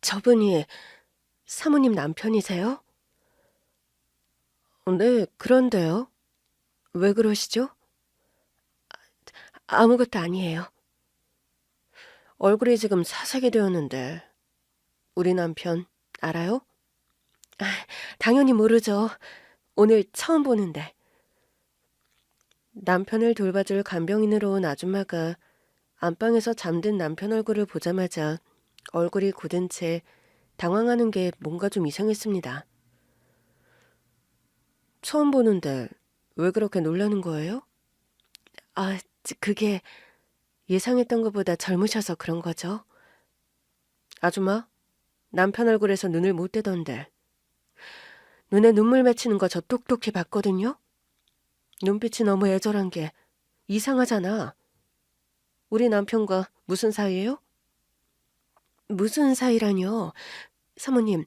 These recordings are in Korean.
저분이 사모님 남편이세요? 네, 그런데요. 왜 그러시죠? 아무것도 아니에요. 얼굴이 지금 사색이 되었는데 우리 남편 알아요? 아, 당연히 모르죠. 오늘 처음 보는데. 남편을 돌봐줄 간병인으로 온 아줌마가 안방에서 잠든 남편 얼굴을 보자마자 얼굴이 굳은 채 당황하는 게 뭔가 좀 이상했습니다. 처음 보는데 왜 그렇게 놀라는 거예요? 아, 그게 예상했던 것보다 젊으셔서 그런 거죠. 아줌마, 남편 얼굴에서 눈을 못 떼던데. 눈에 눈물 맺히는 거 저 똑똑히 봤거든요? 눈빛이 너무 애절한 게 이상하잖아. 우리 남편과 무슨 사이예요? 무슨 사이라뇨? 사모님,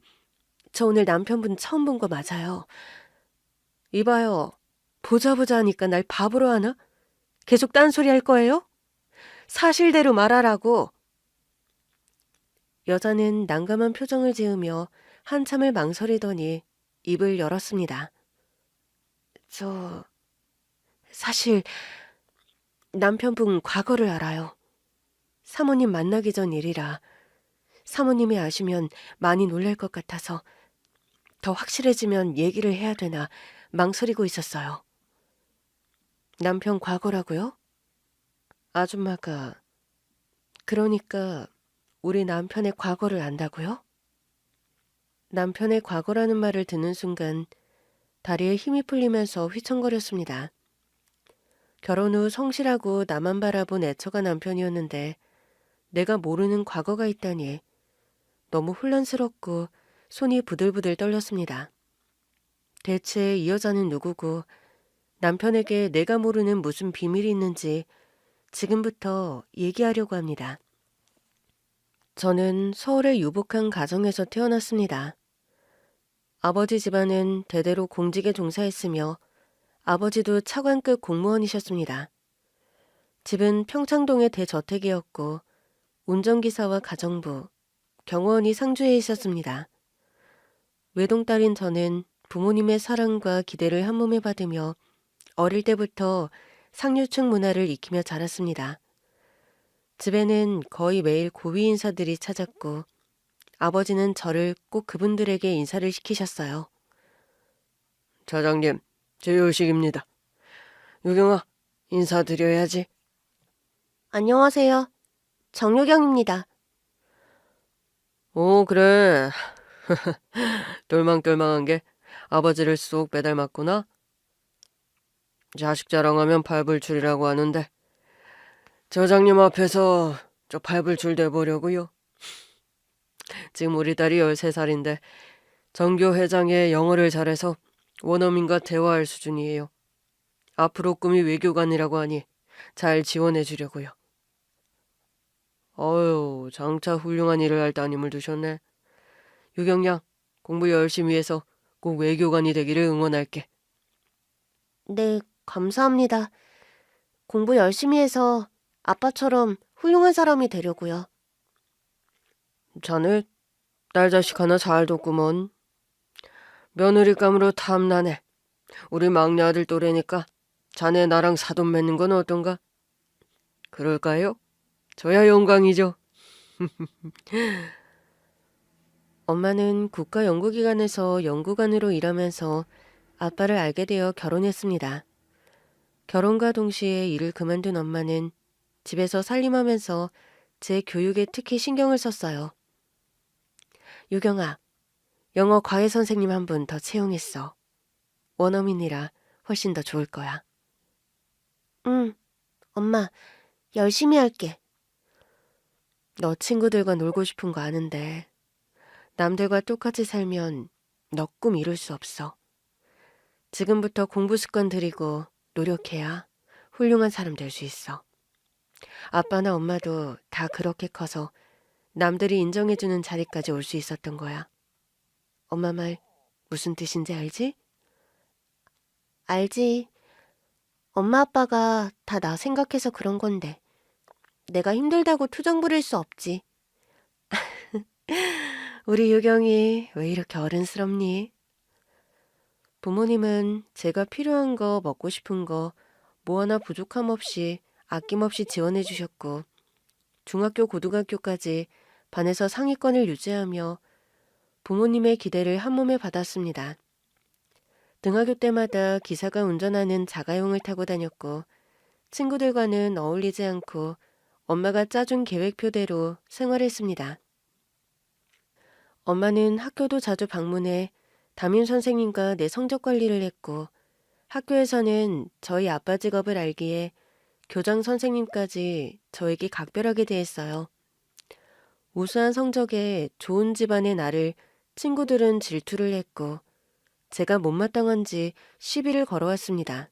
저 오늘 남편분 처음 본 거 맞아요. 이봐요. 보자 하니까 날 바보로 하나? 계속 딴소리 할 거예요? 사실대로 말하라고. 여자는 난감한 표정을 지으며 한참을 망설이더니 입을 열었습니다. 저 사실 남편분 과거를 알아요. 사모님 만나기 전 일이라 사모님이 아시면 많이 놀랄 것 같아서 더 확실해지면 얘기를 해야 되나 망설이고 있었어요. 남편 과거라고요? 아줌마가 그러니까 우리 남편의 과거를 안다고요? 남편의 과거라는 말을 듣는 순간 다리에 힘이 풀리면서 휘청거렸습니다. 결혼 후 성실하고 나만 바라본 애처가 남편이었는데 내가 모르는 과거가 있다니 너무 혼란스럽고 손이 부들부들 떨렸습니다. 대체 이 여자는 누구고 남편에게 내가 모르는 무슨 비밀이 있는지 지금부터 얘기하려고 합니다. 저는 서울의 유복한 가정에서 태어났습니다. 아버지 집안은 대대로 공직에 종사했으며 아버지도 차관급 공무원이셨습니다. 집은 평창동의 대저택이었고 운전기사와 가정부, 경호원이 상주해 있었습니다. 외동딸인 저는 부모님의 사랑과 기대를 한몸에 받으며 어릴 때부터 상류층 문화를 익히며 자랐습니다. 집에는 거의 매일 고위 인사들이 찾았고 아버지는 저를 꼭 그분들에게 인사를 시키셨어요. 차장님, 제요식입니다. 유경아, 인사드려야지. 안녕하세요. 정유경입니다. 오, 그래. 똘망똘망한 게 아버지를 쏙 빼닮았구나. 자식 자랑하면 팔불출이라고 하는데 저장님 앞에서 저 팔불출 돼보려고요. 지금 우리 딸이 13살인데 전교 회장에 영어를 잘해서 원어민과 대화할 수준이에요. 앞으로 꿈이 외교관이라고 하니 잘 지원해 주려고요. 어휴, 장차 훌륭한 일을 할 따님을 두셨네. 유경양, 공부 열심히 해서 꼭 외교관이 되기를 응원할게. 네, 감사합니다. 공부 열심히 해서 아빠처럼 훌륭한 사람이 되려고요. 자네 딸 자식 하나 잘 뒀구먼. 며느리감으로 탐나네. 우리 막내 아들 또래니까 자네 나랑 사돈 맺는 건 어떤가? 그럴까요? 저야 영광이죠. 엄마는 국가연구기관에서 연구관으로 일하면서 아빠를 알게 되어 결혼했습니다. 결혼과 동시에 일을 그만둔 엄마는 집에서 살림하면서 제 교육에 특히 신경을 썼어요. 유경아, 영어 과외 선생님 한 분 더 채용했어. 원어민이라 훨씬 더 좋을 거야. 응, 엄마, 열심히 할게. 너 친구들과 놀고 싶은 거 아는데 남들과 똑같이 살면 너 꿈 이룰 수 없어. 지금부터 공부 습관 들이고 노력해야 훌륭한 사람 될 수 있어. 아빠나 엄마도 다 그렇게 커서 남들이 인정해주는 자리까지 올 수 있었던 거야. 엄마 말 무슨 뜻인지 알지? 알지. 엄마 아빠가 다 나 생각해서 그런 건데 내가 힘들다고 투정 부릴 수 없지. 우리 유경이 왜 이렇게 어른스럽니? 부모님은 제가 필요한 거, 먹고 싶은 거, 뭐 하나 부족함 없이 아낌없이 지원해 주셨고, 중학교, 고등학교까지 반에서 상위권을 유지하며 부모님의 기대를 한몸에 받았습니다. 등하교 때마다 기사가 운전하는 자가용을 타고 다녔고, 친구들과는 어울리지 않고 엄마가 짜준 계획표대로 생활했습니다. 엄마는 학교도 자주 방문해 담임 선생님과 내 성적 관리를 했고, 학교에서는 저희 아빠 직업을 알기에 교장 선생님까지 저에게 각별하게 대했어요. 우수한 성적에 좋은 집안의 나를 친구들은 질투를 했고, 제가 못마땅한 지 시비를 걸어왔습니다.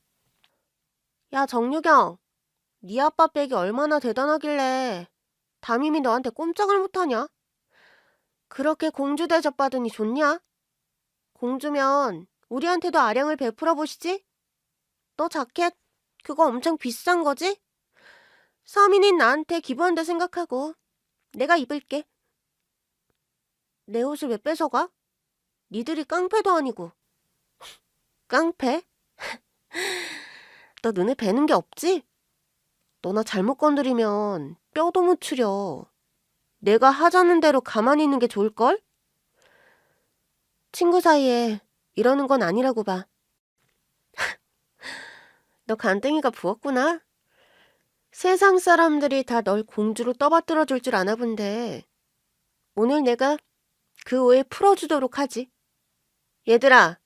야, 정유경, 네 아빠 빽이 얼마나 대단하길래 담임이 너한테 꼼짝을 못하냐? 그렇게 공주 대접받으니 좋냐? 공주면 우리한테도 아량을 베풀어 보시지? 너 자켓 그거 엄청 비싼 거지? 서민인 나한테 기부한다 생각하고 내가 입을게. 내 옷을 왜 뺏어가? 니들이 깡패도 아니고. 깡패? 너 눈에 뵈는 게 없지? 너나 잘못 건드리면 뼈도 못 추려. 내가 하자는 대로 가만히 있는 게 좋을걸? 친구 사이에 이러는 건 아니라고 봐. 너 간땡이가 부었구나. 세상 사람들이 다 널 공주로 떠받들어 줄 줄 아나 본데 오늘 내가 그 오해 풀어주도록 하지. 얘들아,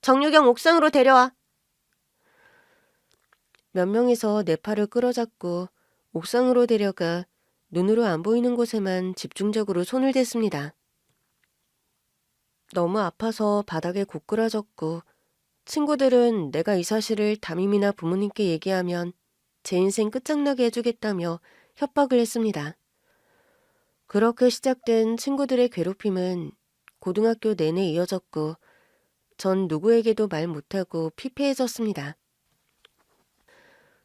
정유경 옥상으로 데려와. 몇 명이서 내 팔을 끌어잡고 옥상으로 데려가 눈으로 안 보이는 곳에만 집중적으로 손을 댔습니다. 너무 아파서 바닥에 고꾸라졌고 친구들은 내가 이 사실을 담임이나 부모님께 얘기하면 제 인생 끝장나게 해주겠다며 협박을 했습니다. 그렇게 시작된 친구들의 괴롭힘은 고등학교 내내 이어졌고 전 누구에게도 말 못하고 피폐해졌습니다.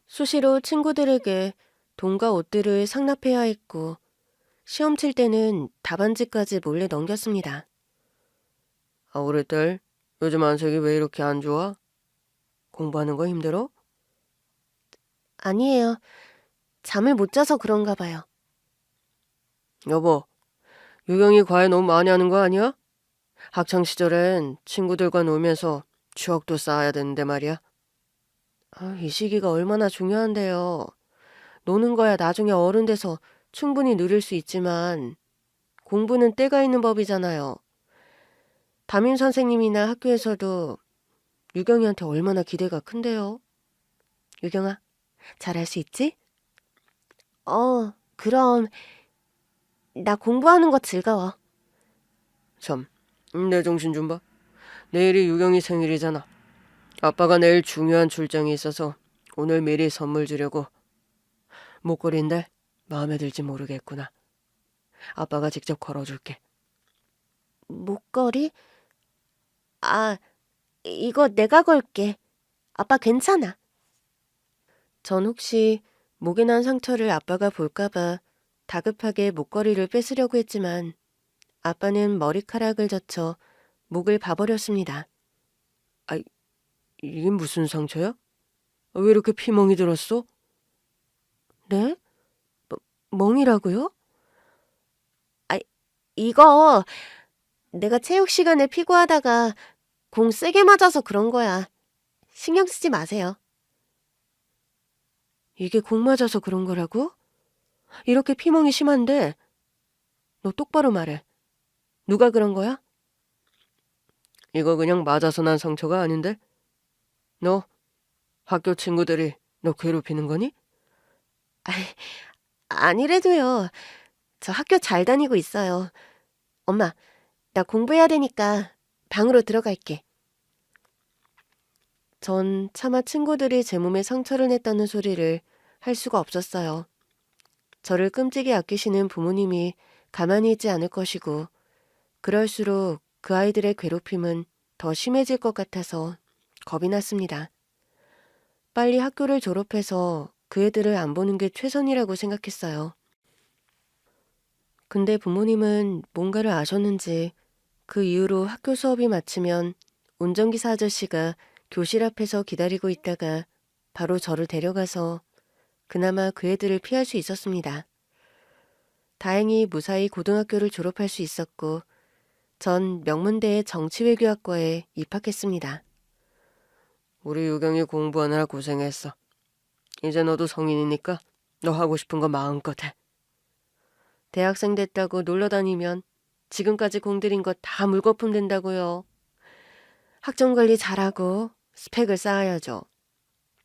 수시로 친구들에게 돈과 옷들을 상납해야 했고 시험 칠 때는 답안지까지 몰래 넘겼습니다. 아, 우리 딸, 요즘 안색이 왜 이렇게 안 좋아? 공부하는 거 힘들어? 아니에요. 잠을 못 자서 그런가 봐요. 여보, 유경이 과외 너무 많이 하는 거 아니야? 학창시절엔 친구들과 놀면서 추억도 쌓아야 되는데 말이야. 아, 이 시기가 얼마나 중요한데요. 노는 거야 나중에 어른 돼서 충분히 누릴 수 있지만 공부는 때가 있는 법이잖아요. 담임 선생님이나 학교에서도 유경이한테 얼마나 기대가 큰데요. 유경아, 잘할 수 있지? 그럼 나 공부하는 거 즐거워. 참, 내 정신 좀 봐. 내일이 유경이 생일이잖아. 아빠가 내일 중요한 출장이 있어서 오늘 미리 선물 주려고. 목걸이인데 마음에 들지 모르겠구나. 아빠가 직접 걸어줄게. 목걸이? 아, 이거 내가 걸게. 아빠 괜찮아. 전 혹시 목에 난 상처를 아빠가 볼까봐 다급하게 목걸이를 뺏으려고 했지만 아빠는 머리카락을 젖혀 목을 봐버렸습니다. 아, 이게 무슨 상처야? 왜 이렇게 피멍이 들었어? 네? 멍이라고요? 아, 이거 내가 체육 시간에 피구하다가 공 세게 맞아서 그런 거야. 신경 쓰지 마세요. 이게 공 맞아서 그런 거라고? 이렇게 피멍이 심한데 너 똑바로 말해. 누가 그런 거야? 이거 그냥 맞아서 난 상처가 아닌데? 너 학교 친구들이 너 괴롭히는 거니? 아이, 아니래도요. 저 학교 잘 다니고 있어요. 엄마, 나 공부해야 되니까 방으로 들어갈게. 전 차마 친구들이 제 몸에 상처를 냈다는 소리를 할 수가 없었어요. 저를 끔찍이 아끼시는 부모님이 가만히 있지 않을 것이고 그럴수록 그 아이들의 괴롭힘은 더 심해질 것 같아서 겁이 났습니다. 빨리 학교를 졸업해서 그 애들을 안 보는 게 최선이라고 생각했어요. 근데 부모님은 뭔가를 아셨는지 그 이후로 학교 수업이 마치면 운전기사 아저씨가 교실 앞에서 기다리고 있다가 바로 저를 데려가서 그나마 그 애들을 피할 수 있었습니다. 다행히 무사히 고등학교를 졸업할 수 있었고 전 명문대의 정치외교학과에 입학했습니다. 우리 유경이 공부하느라 고생했어. 이제 너도 성인이니까 너 하고 싶은 거 마음껏 해. 대학생 됐다고 놀러 다니면 지금까지 공들인 거 다 물거품 된다고요. 학점 관리 잘하고 스펙을 쌓아야죠.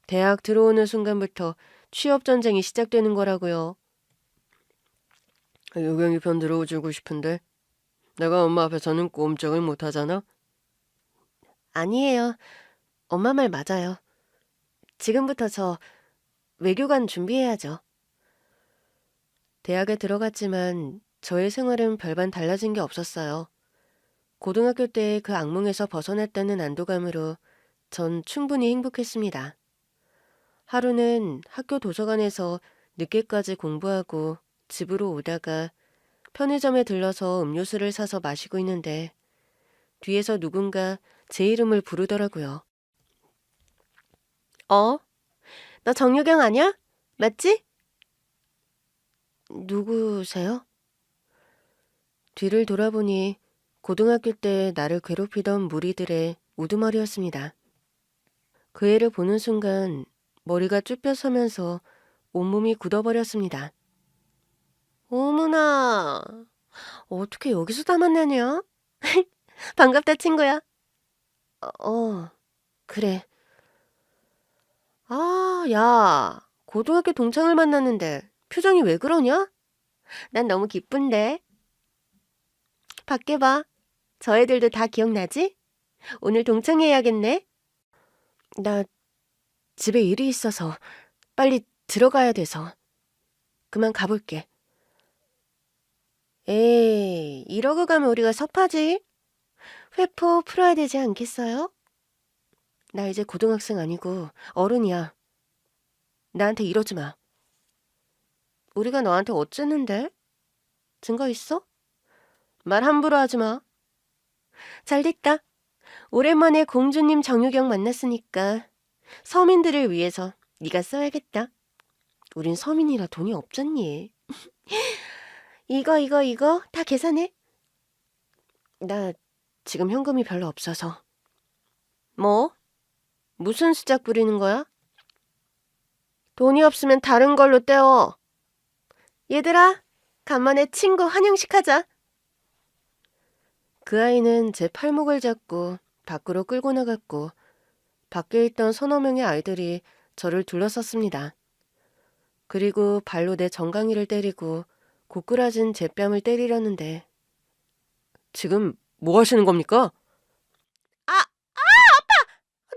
대학 들어오는 순간부터 취업 전쟁이 시작되는 거라고요. 유경이 편 들어주고 싶은데 내가 엄마 앞에서는 꼼짝을 못 하잖아. 아니에요. 엄마 말 맞아요. 지금부터 저 외교관 준비해야죠. 대학에 들어갔지만 저의 생활은 별반 달라진 게 없었어요. 고등학교 때 그 악몽에서 벗어났다는 안도감으로 전 충분히 행복했습니다. 하루는 학교 도서관에서 늦게까지 공부하고 집으로 오다가 편의점에 들러서 음료수를 사서 마시고 있는데 뒤에서 누군가 제 이름을 부르더라고요. 어? 너 정유경 아냐? 맞지? 누구세요? 뒤를 돌아보니 고등학교 때 나를 괴롭히던 무리들의 우두머리였습니다. 그 애를 보는 순간 머리가 쭈뼛 서면서 온몸이 굳어버렸습니다. 어머나, 어떻게 여기서 다 만나냐? 반갑다, 친구야. 그래. 아, 야, 고등학교 동창을 만났는데 표정이 왜 그러냐? 난 너무 기쁜데. 밖에 봐. 저 애들도 다 기억나지? 오늘 동창회해야겠네. 나 집에 일이 있어서 빨리 들어가야 돼서. 그만 가볼게. 에이, 이러고 가면 우리가 섭하지? 회포 풀어야 되지 않겠어요? 나 이제 고등학생 아니고 어른이야. 나한테 이러지 마. 우리가 너한테 어쨌는데? 증거 있어? 말 함부로 하지 마. 잘됐다. 오랜만에 공주님 정유경 만났으니까 서민들을 위해서 네가 써야겠다. 우린 서민이라 돈이 없잖니. 이거 다 계산해. 나 지금 현금이 별로 없어서. 뭐? 무슨 수작 부리는 거야? 돈이 없으면 다른 걸로 떼어. 얘들아, 간만에 친구 환영식 하자. 그 아이는 제 팔목을 잡고 밖으로 끌고 나갔고 밖에 있던 서너 명의 아이들이 저를 둘러섰습니다. 그리고 발로 내 정강이를 때리고 고꾸라진 제 뺨을 때리려는데 지금 뭐 하시는 겁니까?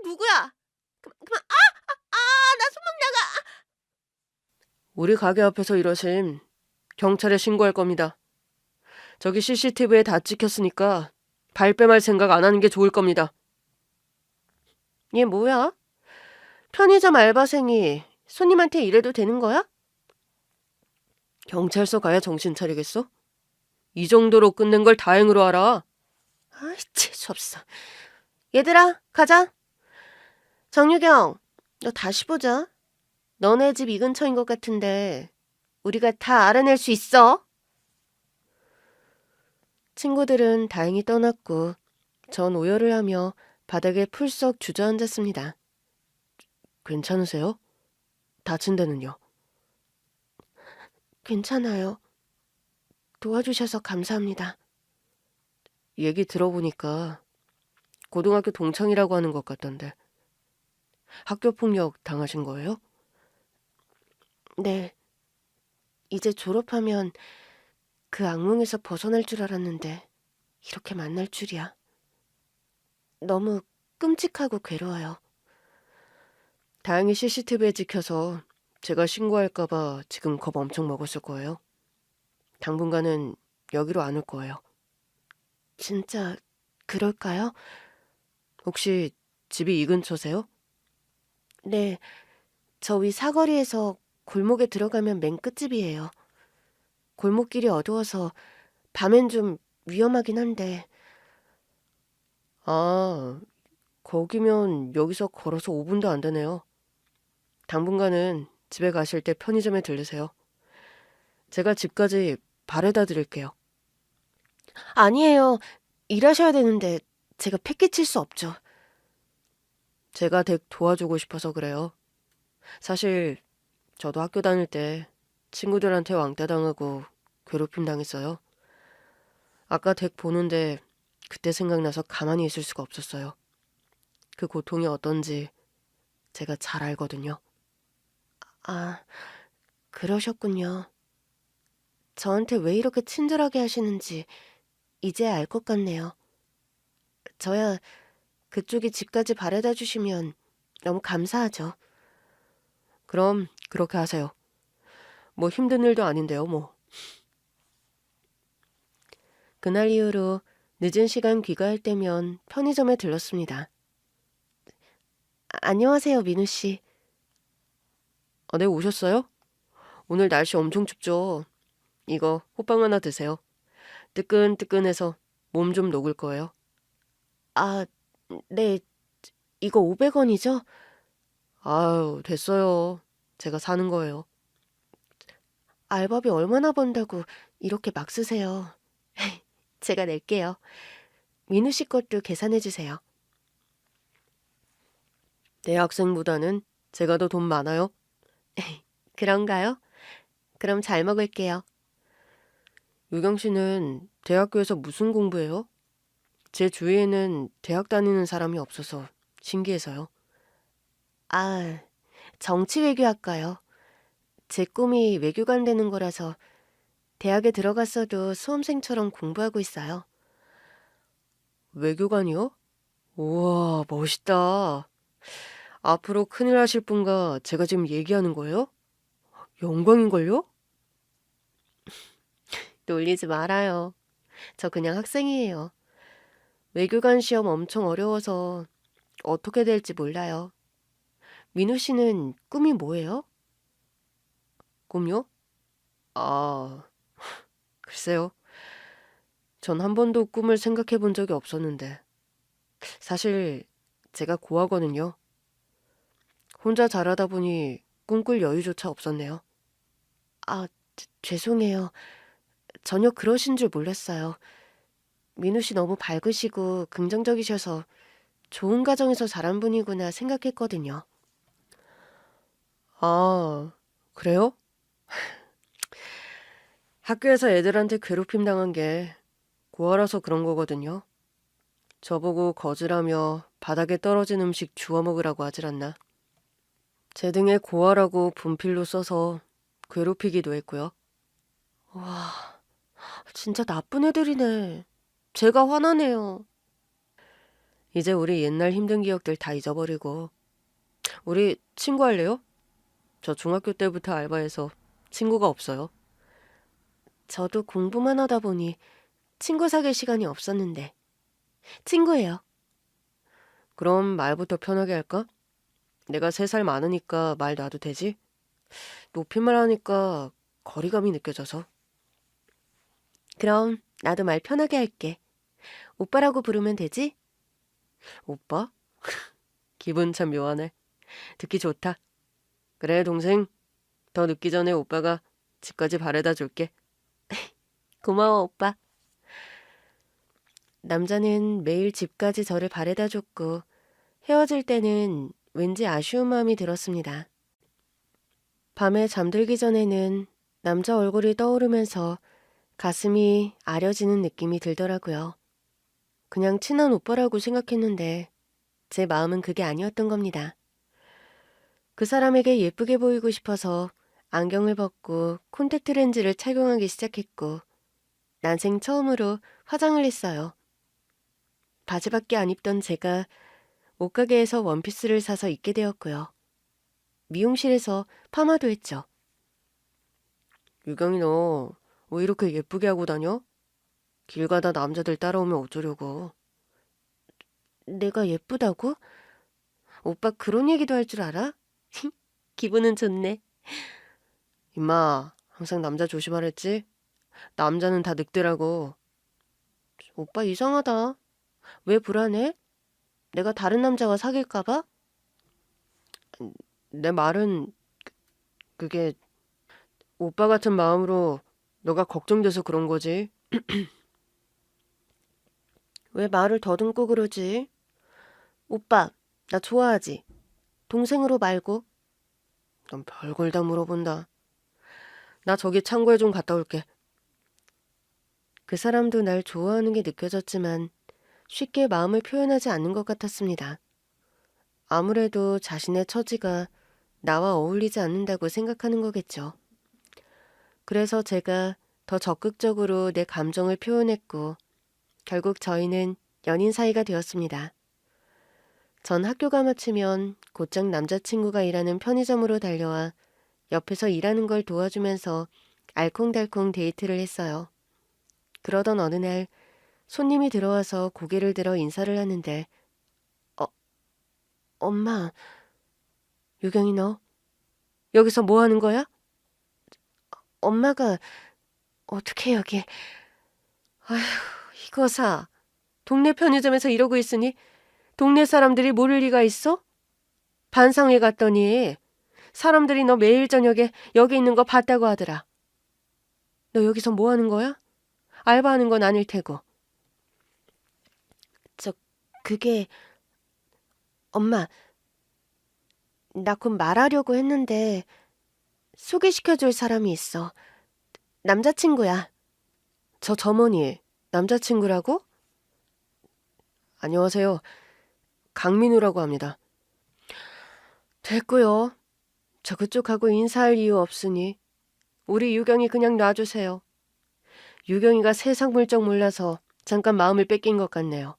누구야? 그만, 나 손목 나가. 우리 가게 앞에서 이러심 경찰에 신고할 겁니다. 저기 CCTV에 다 찍혔으니까 발뺌할 생각 안 하는 게 좋을 겁니다. 얘 뭐야? 편의점 알바생이 손님한테 이래도 되는 거야? 경찰서 가야 정신 차리겠어? 이 정도로 끝낸 걸 다행으로 알아. 아이, 재수없어. 얘들아, 가자. 정유경, 너 다시 보자. 너네 집 이 근처인 것 같은데 우리가 다 알아낼 수 있어. 친구들은 다행히 떠났고 전 오열을 하며 바닥에 풀썩 주저앉았습니다. 괜찮으세요? 다친 데는요? 괜찮아요. 도와주셔서 감사합니다. 얘기 들어보니까 고등학교 동창이라고 하는 것 같던데. 학교폭력 당하신 거예요? 네. 이제 졸업하면 그 악몽에서 벗어날 줄 알았는데 이렇게 만날 줄이야. 너무 끔찍하고 괴로워요. 다행히 CCTV에 찍혀서 제가 신고할까봐 지금 겁 엄청 먹었을 거예요. 당분간은 여기로 안 올 거예요. 진짜 그럴까요? 혹시 집이 이 근처세요? 네, 저 위 사거리에서 골목에 들어가면 맨 끝집이에요. 골목길이 어두워서 밤엔 좀 위험하긴 한데. 아, 거기면 여기서 걸어서 5분도 안 되네요. 당분간은 집에 가실 때 편의점에 들르세요. 제가 집까지 바래다 드릴게요. 아니에요. 일하셔야 되는데 제가 패기칠 수 없죠. 제가 댁 도와주고 싶어서 그래요. 사실 저도 학교 다닐 때 친구들한테 왕따 당하고 괴롭힘 당했어요. 아까 댁 보는데 그때 생각나서 가만히 있을 수가 없었어요. 그 고통이 어떤지 제가 잘 알거든요. 아, 그러셨군요. 저한테 왜 이렇게 친절하게 하시는지 이제 알 것 같네요. 저야 그쪽이 집까지 바래다 주시면 너무 감사하죠. 그럼 그렇게 하세요. 뭐 힘든 일도 아닌데요, 뭐. 그날 이후로 늦은 시간 귀가할 때면 편의점에 들렀습니다. 안녕하세요, 민우 씨. 네, 오셨어요? 오늘 날씨 엄청 춥죠? 이거 호빵 하나 드세요. 뜨끈뜨끈해서 몸 좀 녹을 거예요. 아, 네, 이거 500원이죠? 아유, 됐어요. 제가 사는 거예요. 알바비 얼마나 번다고 이렇게 막 쓰세요. 제가 낼게요. 민우 씨 것도 계산해 주세요. 대학생보다는 제가 더 돈 많아요. 그런가요? 그럼 잘 먹을게요. 유경 씨는 대학교에서 무슨 공부해요? 제 주위에는 대학 다니는 사람이 없어서 신기해서요. 아, 정치외교학과요. 제 꿈이 외교관 되는 거라서 대학에 들어갔어도 수험생처럼 공부하고 있어요. 외교관이요? 우와, 멋있다. 앞으로 큰일 하실 분과 제가 지금 얘기하는 거예요? 영광인걸요? 놀리지 말아요. 저 그냥 학생이에요. 외교관 시험 엄청 어려워서 어떻게 될지 몰라요. 민우 씨는 꿈이 뭐예요? 꿈요? 아, 글쎄요. 전 한 번도 꿈을 생각해 본 적이 없었는데. 사실 제가 고아거든요. 혼자 자라다 보니 꿈꿀 여유조차 없었네요. 아, 죄송해요. 전혀 그러신 줄 몰랐어요. 민우 씨 너무 밝으시고 긍정적이셔서 좋은 가정에서 자란 분이구나 생각했거든요. 아, 그래요? 학교에서 애들한테 괴롭힘 당한 게 고아라서 그런 거거든요. 저보고 거지라며 바닥에 떨어진 음식 주워 먹으라고 하질 않나. 제 등에 고아라고 분필로 써서 괴롭히기도 했고요. 와, 진짜 나쁜 애들이네. 제가 화나네요. 이제 우리 옛날 힘든 기억들 다 잊어버리고 우리 친구할래요? 저 중학교 때부터 알바해서 친구가 없어요. 저도 공부만 하다 보니 친구 사귈 시간이 없었는데 친구예요. 그럼 말부터 편하게 할까? 내가 3살 많으니까 말 놔도 되지? 높임말 하니까 거리감이 느껴져서. 그럼 나도 말 편하게 할게. 오빠라고 부르면 되지? 오빠? 기분 참 묘하네. 듣기 좋다. 그래, 동생. 더 늦기 전에 오빠가 집까지 바래다 줄게. 고마워, 오빠. 남자는 매일 집까지 저를 바래다 줬고 헤어질 때는 왠지 아쉬운 마음이 들었습니다. 밤에 잠들기 전에는 남자 얼굴이 떠오르면서 가슴이 아려지는 느낌이 들더라고요. 그냥 친한 오빠라고 생각했는데 제 마음은 그게 아니었던 겁니다. 그 사람에게 예쁘게 보이고 싶어서 안경을 벗고 콘택트 렌즈를 착용하기 시작했고 난생 처음으로 화장을 했어요. 바지밖에 안 입던 제가 옷가게에서 원피스를 사서 입게 되었고요. 미용실에서 파마도 했죠. 유경이 너 왜 이렇게 예쁘게 하고 다녀? 길 가다 남자들 따라오면 어쩌려고. 내가 예쁘다고? 오빠 그런 얘기도 할 줄 알아? 기분은 좋네. 임마, 항상 남자 조심하랬지? 남자는 다 늑대라고. 오빠 이상하다. 왜 불안해? 내가 다른 남자와 사귈까 봐? 내 말은 그게 오빠 같은 마음으로 너가 걱정돼서 그런 거지. 왜 말을 더듬고 그러지? 오빠, 나 좋아하지? 동생으로 말고. 넌 별걸 다 물어본다. 나 저기 창고에 좀 갔다 올게. 그 사람도 날 좋아하는 게 느껴졌지만 쉽게 마음을 표현하지 않는 것 같았습니다. 아무래도 자신의 처지가 나와 어울리지 않는다고 생각하는 거겠죠. 그래서 제가 더 적극적으로 내 감정을 표현했고 결국 저희는 연인 사이가 되었습니다. 전 학교가 마치면 곧장 남자친구가 일하는 편의점으로 달려와 옆에서 일하는 걸 도와주면서 알콩달콩 데이트를 했어요. 그러던 어느 날 손님이 들어와서 고개를 들어 인사를 하는데 엄마, 유경이 너 여기서 뭐 하는 거야? 엄마가 어떻게 여기... 아휴, 이거사. 동네 편의점에서 이러고 있으니 동네 사람들이 모를 리가 있어? 반상회 갔더니 사람들이 너 매일 저녁에 여기 있는 거 봤다고 하더라. 너 여기서 뭐 하는 거야? 알바하는 건 아닐 테고. 그게... 엄마, 나 곧 말하려고 했는데 소개시켜줄 사람이 있어. 남자친구야. 저 점원이 남자친구라고? 안녕하세요. 강민우라고 합니다. 됐고요. 저 그쪽하고 인사할 이유 없으니 우리 유경이 그냥 놔주세요. 유경이가 세상 물정 몰라서 잠깐 마음을 뺏긴 것 같네요.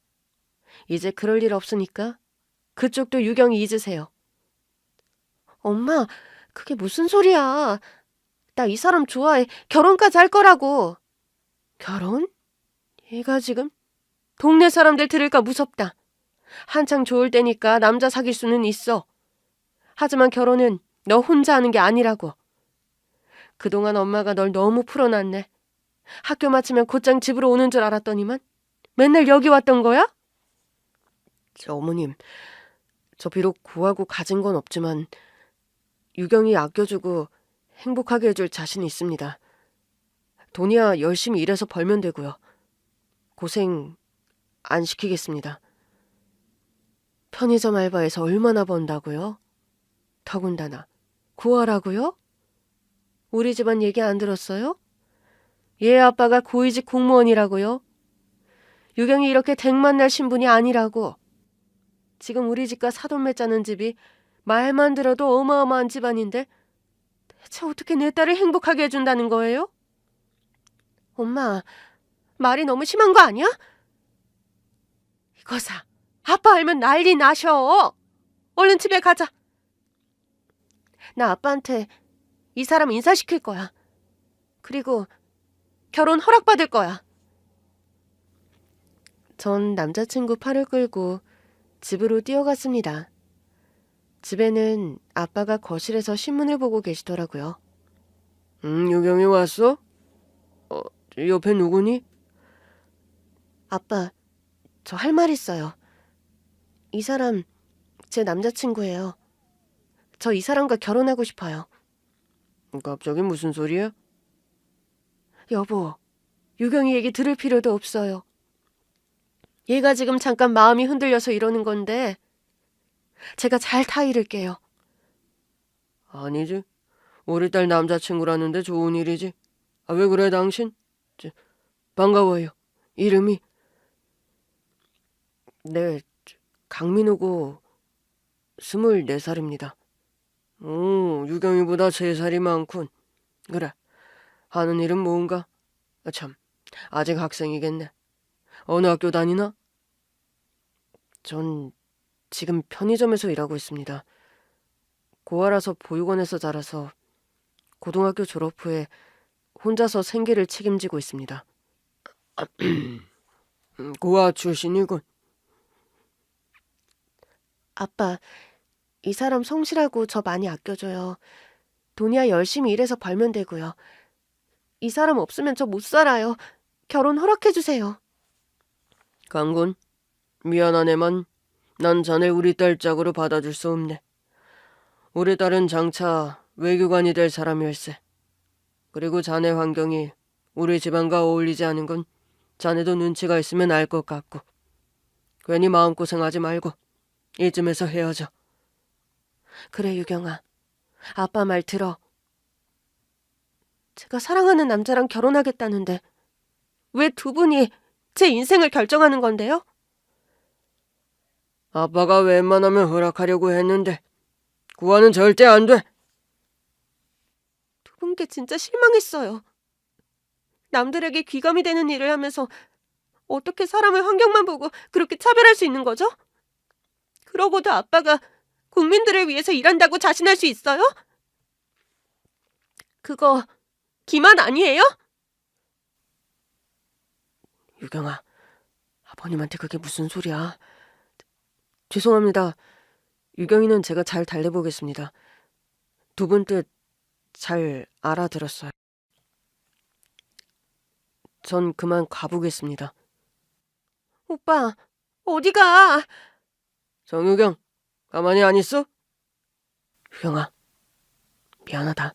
이제 그럴 일 없으니까 그쪽도 유경이 잊으세요. 엄마, 그게 무슨 소리야. 나 이 사람 좋아해. 결혼까지 할 거라고. 결혼? 얘가 지금 동네 사람들 들을까 무섭다. 한창 좋을 때니까 남자 사귈 수는 있어. 하지만 결혼은 너 혼자 하는 게 아니라고. 그동안 엄마가 널 너무 풀어놨네. 학교 마치면 곧장 집으로 오는 줄 알았더니만 맨날 여기 왔던 거야? 어머님, 저 비록 구하고 가진 건 없지만 유경이 아껴주고 행복하게 해줄 자신이 있습니다. 돈이야 열심히 일해서 벌면 되고요. 고생 안 시키겠습니다. 편의점 알바에서 얼마나 번다고요? 더군다나 구하라고요? 우리 집안 얘기 안 들었어요? 얘 아빠가 고위직 공무원이라고요? 유경이 이렇게 댁만 날 신분이 아니라고. 지금 우리 집과 사돈 맺자는 집이 말만 들어도 어마어마한 집안인데 대체 어떻게 내 딸을 행복하게 해준다는 거예요? 엄마, 말이 너무 심한 거 아니야? 이거사, 아빠 알면 난리 나셔. 얼른 집에 가자. 나 아빠한테 이 사람 인사시킬 거야. 그리고 결혼 허락받을 거야. 전 남자친구 팔을 끌고 집으로 뛰어갔습니다. 집에는 아빠가 거실에서 신문을 보고 계시더라고요. 유경이 왔어? 옆에 누구니? 아빠, 저 할 말 있어요. 이 사람 제 남자친구예요. 저 이 사람과 결혼하고 싶어요. 갑자기 무슨 소리야? 여보, 유경이 얘기 들을 필요도 없어요. 얘가 지금 잠깐 마음이 흔들려서 이러는 건데 제가 잘 타이를게요. 아니지. 우리 딸 남자친구라는데 좋은 일이지. 왜 그래 당신? 반가워요. 이름이? 네, 강민우고 24살입니다. 유경이보다 3살이 많군. 그래, 하는 일은 뭔가? 참, 아직 학생이겠네. 어느 학교 다니나? 전 지금 편의점에서 일하고 있습니다. 고아라서 보육원에서 자라서 고등학교 졸업 후에 혼자서 생계를 책임지고 있습니다. 고아 출신이군. 아빠, 이 사람 성실하고 저 많이 아껴줘요. 돈이야 열심히 일해서 벌면 되고요. 이 사람 없으면 저 못 살아요. 결혼 허락해주세요. 강군, 미안하네만 난 자네 우리 딸 짝으로 받아줄 수 없네. 우리 딸은 장차 외교관이 될 사람일세. 그리고 자네 환경이 우리 집안과 어울리지 않은 건 자네도 눈치가 있으면 알 것 같고. 괜히 마음고생하지 말고 이쯤에서 헤어져. 그래, 유경아. 아빠 말 들어. 제가 사랑하는 남자랑 결혼하겠다는데 왜 두 분이 제 인생을 결정하는 건데요? 아빠가 웬만하면 허락하려고 했는데 그와는 절대 안 돼. 두 분께 진짜 실망했어요. 남들에게 귀감이 되는 일을 하면서 어떻게 사람을 환경만 보고 그렇게 차별할 수 있는 거죠? 그러고도 아빠가 국민들을 위해서 일한다고 자신할 수 있어요? 그거 기만 아니에요? 유경아, 아버님한테 그게 무슨 소리야. 죄송합니다. 유경이는 제가 잘 달래보겠습니다. 두 분 뜻 잘 알아들었어요. 전 그만 가보겠습니다. 오빠, 어디가? 정유경, 가만히 안 있어? 유경아, 미안하다.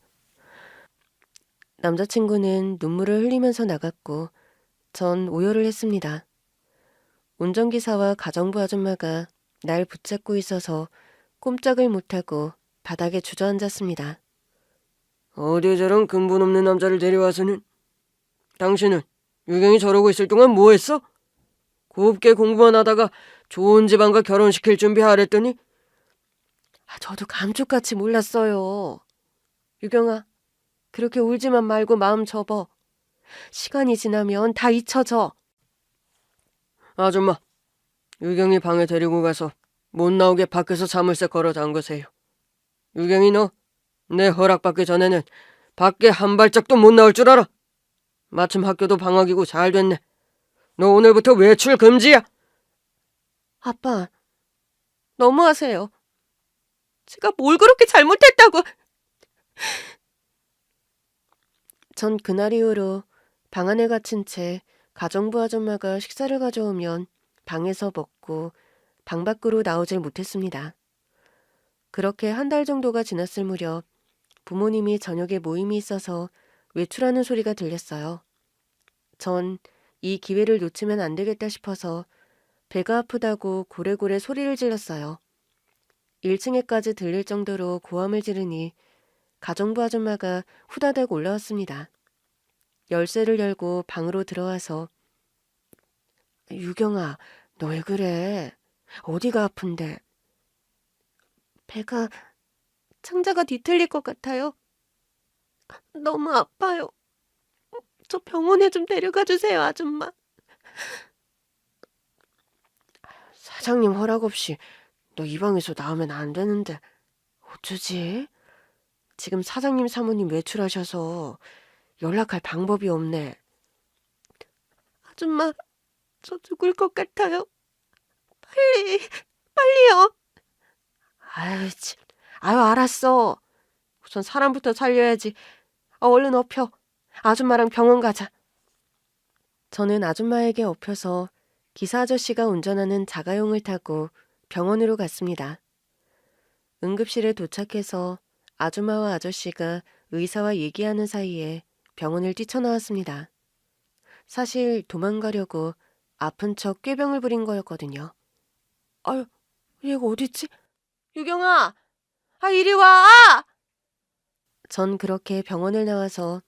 남자친구는 눈물을 흘리면서 나갔고 전 오열을 했습니다. 운전기사와 가정부 아줌마가 날 붙잡고 있어서 꼼짝을 못하고 바닥에 주저앉았습니다. 어디 저런 근본 없는 남자를 데려와서는. 당신은 유경이 저러고 있을 동안 뭐 했어? 곱게 공부만 하다가 좋은 집안과 결혼시킬 준비하랬더니. 저도 감쪽같이 몰랐어요. 유경아, 그렇게 울지만 말고 마음 접어. 시간이 지나면 다 잊혀져. 아줌마, 유경이 방에 데리고 가서 못 나오게 밖에서 자물쇠 걸어 잠그세요. 유경이 너 내 허락받기 전에는 밖에 한 발짝도 못 나올 줄 알아. 마침 학교도 방학이고 잘 됐네. 너 오늘부터 외출 금지야. 아빠, 너무하세요. 제가 뭘 그렇게 잘못했다고. 전 그날 이후로 방 안에 갇힌 채 가정부 아줌마가 식사를 가져오면 방에서 먹고 방 밖으로 나오질 못했습니다. 그렇게 한 달 정도가 지났을 무렵 부모님이 저녁에 모임이 있어서 외출하는 소리가 들렸어요. 전 이 기회를 놓치면 안 되겠다 싶어서 배가 아프다고 고래고래 소리를 질렀어요. 1층에까지 들릴 정도로 고함을 지르니 가정부 아줌마가 후다닥 올라왔습니다. 열쇠를 열고 방으로 들어와서 유경아, 너 왜 그래? 어디가 아픈데? 배가 창자가 뒤틀릴 것 같아요. 너무 아파요. 저 병원에 좀 데려가 주세요, 아줌마. 사장님 허락 없이 너 이 방에서 나오면 안 되는데 어쩌지? 지금 사장님 사모님 외출하셔서 연락할 방법이 없네. 아줌마, 저 죽을 것 같아요. 빨리, 빨리요. 아유, 참. 아유, 알았어. 우선 사람부터 살려야지. 얼른 엎혀. 아줌마랑 병원 가자. 저는 아줌마에게 엎혀서 기사 아저씨가 운전하는 자가용을 타고 병원으로 갔습니다. 응급실에 도착해서 아줌마와 아저씨가 의사와 얘기하는 사이에 병원을 뛰쳐나왔습니다. 사실 도망가려고 아픈 척 꾀병을 부린 거였거든요. 아유, 얘가 어딨지? 유경아! 이리 와! 전 그렇게 병원을 나와서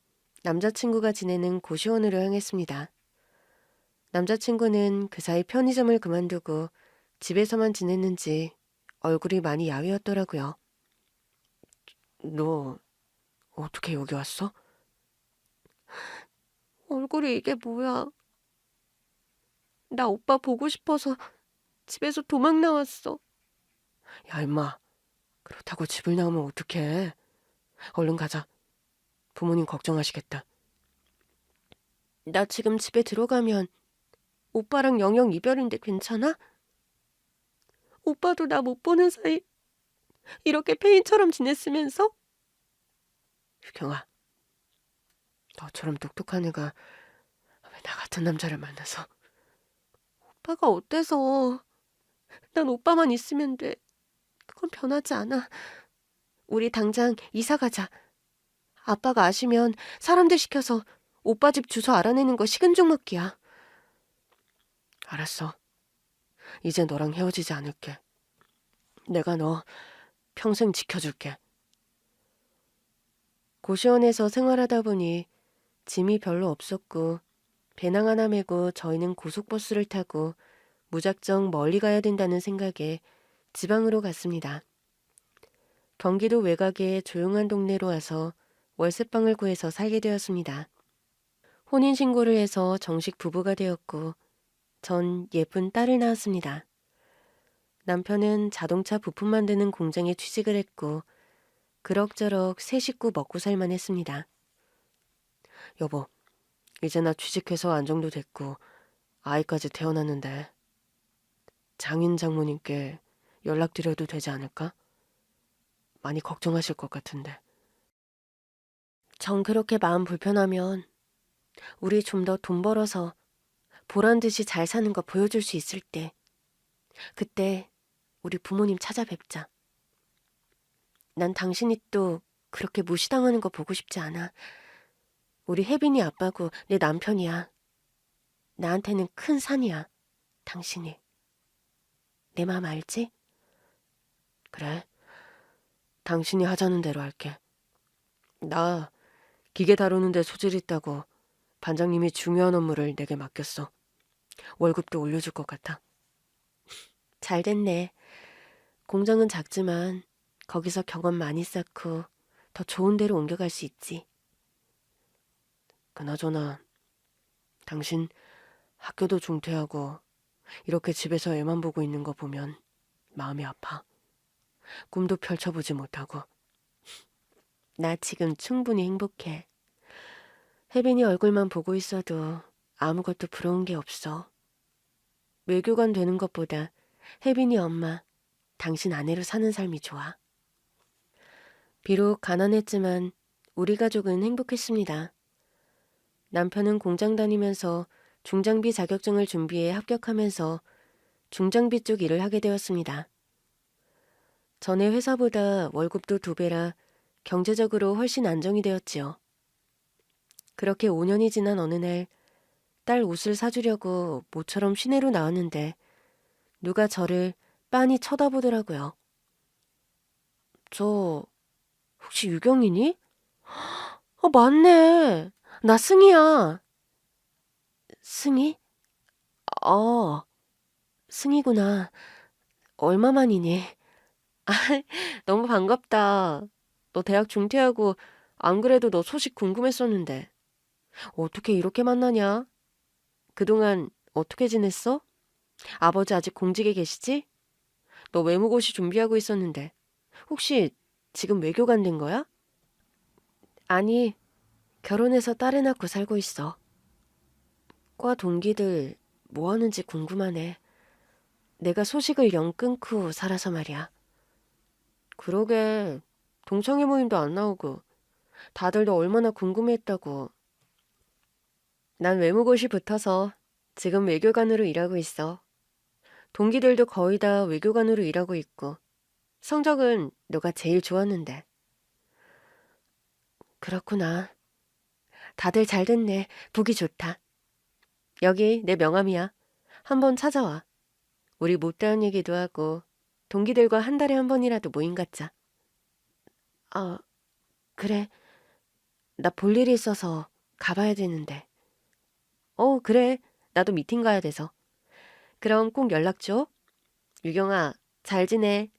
남자친구가 지내는 고시원으로 향했습니다. 남자친구는 그 사이 편의점을 그만두고 집에서만 지냈는지 얼굴이 많이 야위었더라고요. 너 어떻게 여기 왔어? 얼굴이 이게 뭐야? 나 오빠 보고 싶어서 집에서 도망 나왔어. 야, 임마. 그렇다고 집을 나오면 어떡해. 얼른 가자. 부모님 걱정하시겠다. 나 지금 집에 들어가면 오빠랑 영영 이별인데 괜찮아? 오빠도 나 못 보는 사이 이렇게 폐인처럼 지냈으면서? 유경아, 너처럼 똑똑한 애가 왜 나 같은 남자를 만나서. 오빠가 어때서. 난 오빠만 있으면 돼. 그건 변하지 않아. 우리 당장 이사 가자. 아빠가 아시면 사람들 시켜서 오빠 집 주소 알아내는 거 식은죽 먹기야. 알았어. 이제 너랑 헤어지지 않을게. 내가 너 평생 지켜줄게. 고시원에서 생활하다 보니 짐이 별로 없었고 배낭 하나 메고 저희는 고속버스를 타고 무작정 멀리 가야 된다는 생각에 지방으로 갔습니다. 경기도 외곽의 조용한 동네로 와서 월세방을 구해서 살게 되었습니다. 혼인신고를 해서 정식 부부가 되었고 전 예쁜 딸을 낳았습니다. 남편은 자동차 부품 만드는 공장에 취직을 했고 그럭저럭 세 식구 먹고 살만 했습니다. 여보, 이제 나 취직해서 안정도 됐고 아이까지 태어났는데 장인 장모님께 연락드려도 되지 않을까? 많이 걱정하실 것 같은데. 정 그렇게 마음 불편하면 우리 좀 더 돈 벌어서 보란 듯이 잘 사는 거 보여줄 수 있을 때 그때 우리 부모님 찾아뵙자. 난 당신이 또 그렇게 무시당하는 거 보고 싶지 않아. 우리 혜빈이 아빠고 내 남편이야. 나한테는 큰 산이야. 당신이. 내 마음 알지? 그래. 당신이 하자는 대로 할게. 나 기계 다루는 데 소질 있다고 반장님이 중요한 업무를 내게 맡겼어. 월급도 올려줄 것 같아. 잘 됐네. 공장은 작지만 거기서 경험 많이 쌓고 더 좋은 데로 옮겨갈 수 있지. 그나저나 당신 학교도 중퇴하고 이렇게 집에서 애만 보고 있는 거 보면 마음이 아파. 꿈도 펼쳐보지 못하고. 나 지금 충분히 행복해. 혜빈이 얼굴만 보고 있어도 아무것도 부러운 게 없어. 외교관 되는 것보다 혜빈이 엄마, 당신 아내로 사는 삶이 좋아. 비록 가난했지만 우리 가족은 행복했습니다. 남편은 공장 다니면서 중장비 자격증을 준비해 합격하면서 중장비 쪽 일을 하게 되었습니다. 전에 회사보다 월급도 2배라 경제적으로 훨씬 안정이 되었지요. 그렇게 5년이 지난 어느 날 딸 옷을 사주려고 모처럼 시내로 나왔는데 누가 저를 빤히 쳐다보더라고요. 저 혹시 유경이니? 맞네. 나 승희야. 승희? 어, 승희구나. 얼마만이니? 너무 반갑다. 너 대학 중퇴하고 안 그래도 너 소식 궁금했었는데. 어떻게 이렇게 만나냐? 그동안 어떻게 지냈어? 아버지 아직 공직에 계시지? 너 외무고시 준비하고 있었는데. 혹시 지금 외교관 된 거야? 아니, 결혼해서 딸을 낳고 살고 있어. 과 동기들 뭐 하는지 궁금하네. 내가 소식을 영 끊고 살아서 말이야. 그러게, 동창회 모임도 안 나오고 다들 너 얼마나 궁금해했다고. 난 외무고시 붙어서 지금 외교관으로 일하고 있어. 동기들도 거의 다 외교관으로 일하고 있고 성적은 너가 제일 좋았는데. 그렇구나. 다들 잘 됐네. 보기 좋다. 여기 내 명함이야. 한번 찾아와. 우리 못다한 얘기도 하고 동기들과 한 달에 한 번이라도 모임 갖자. 아, 그래. 나 볼 일이 있어서 가봐야 되는데. 그래. 나도 미팅 가야 돼서. 그럼 꼭 연락 줘. 유경아, 잘 지내.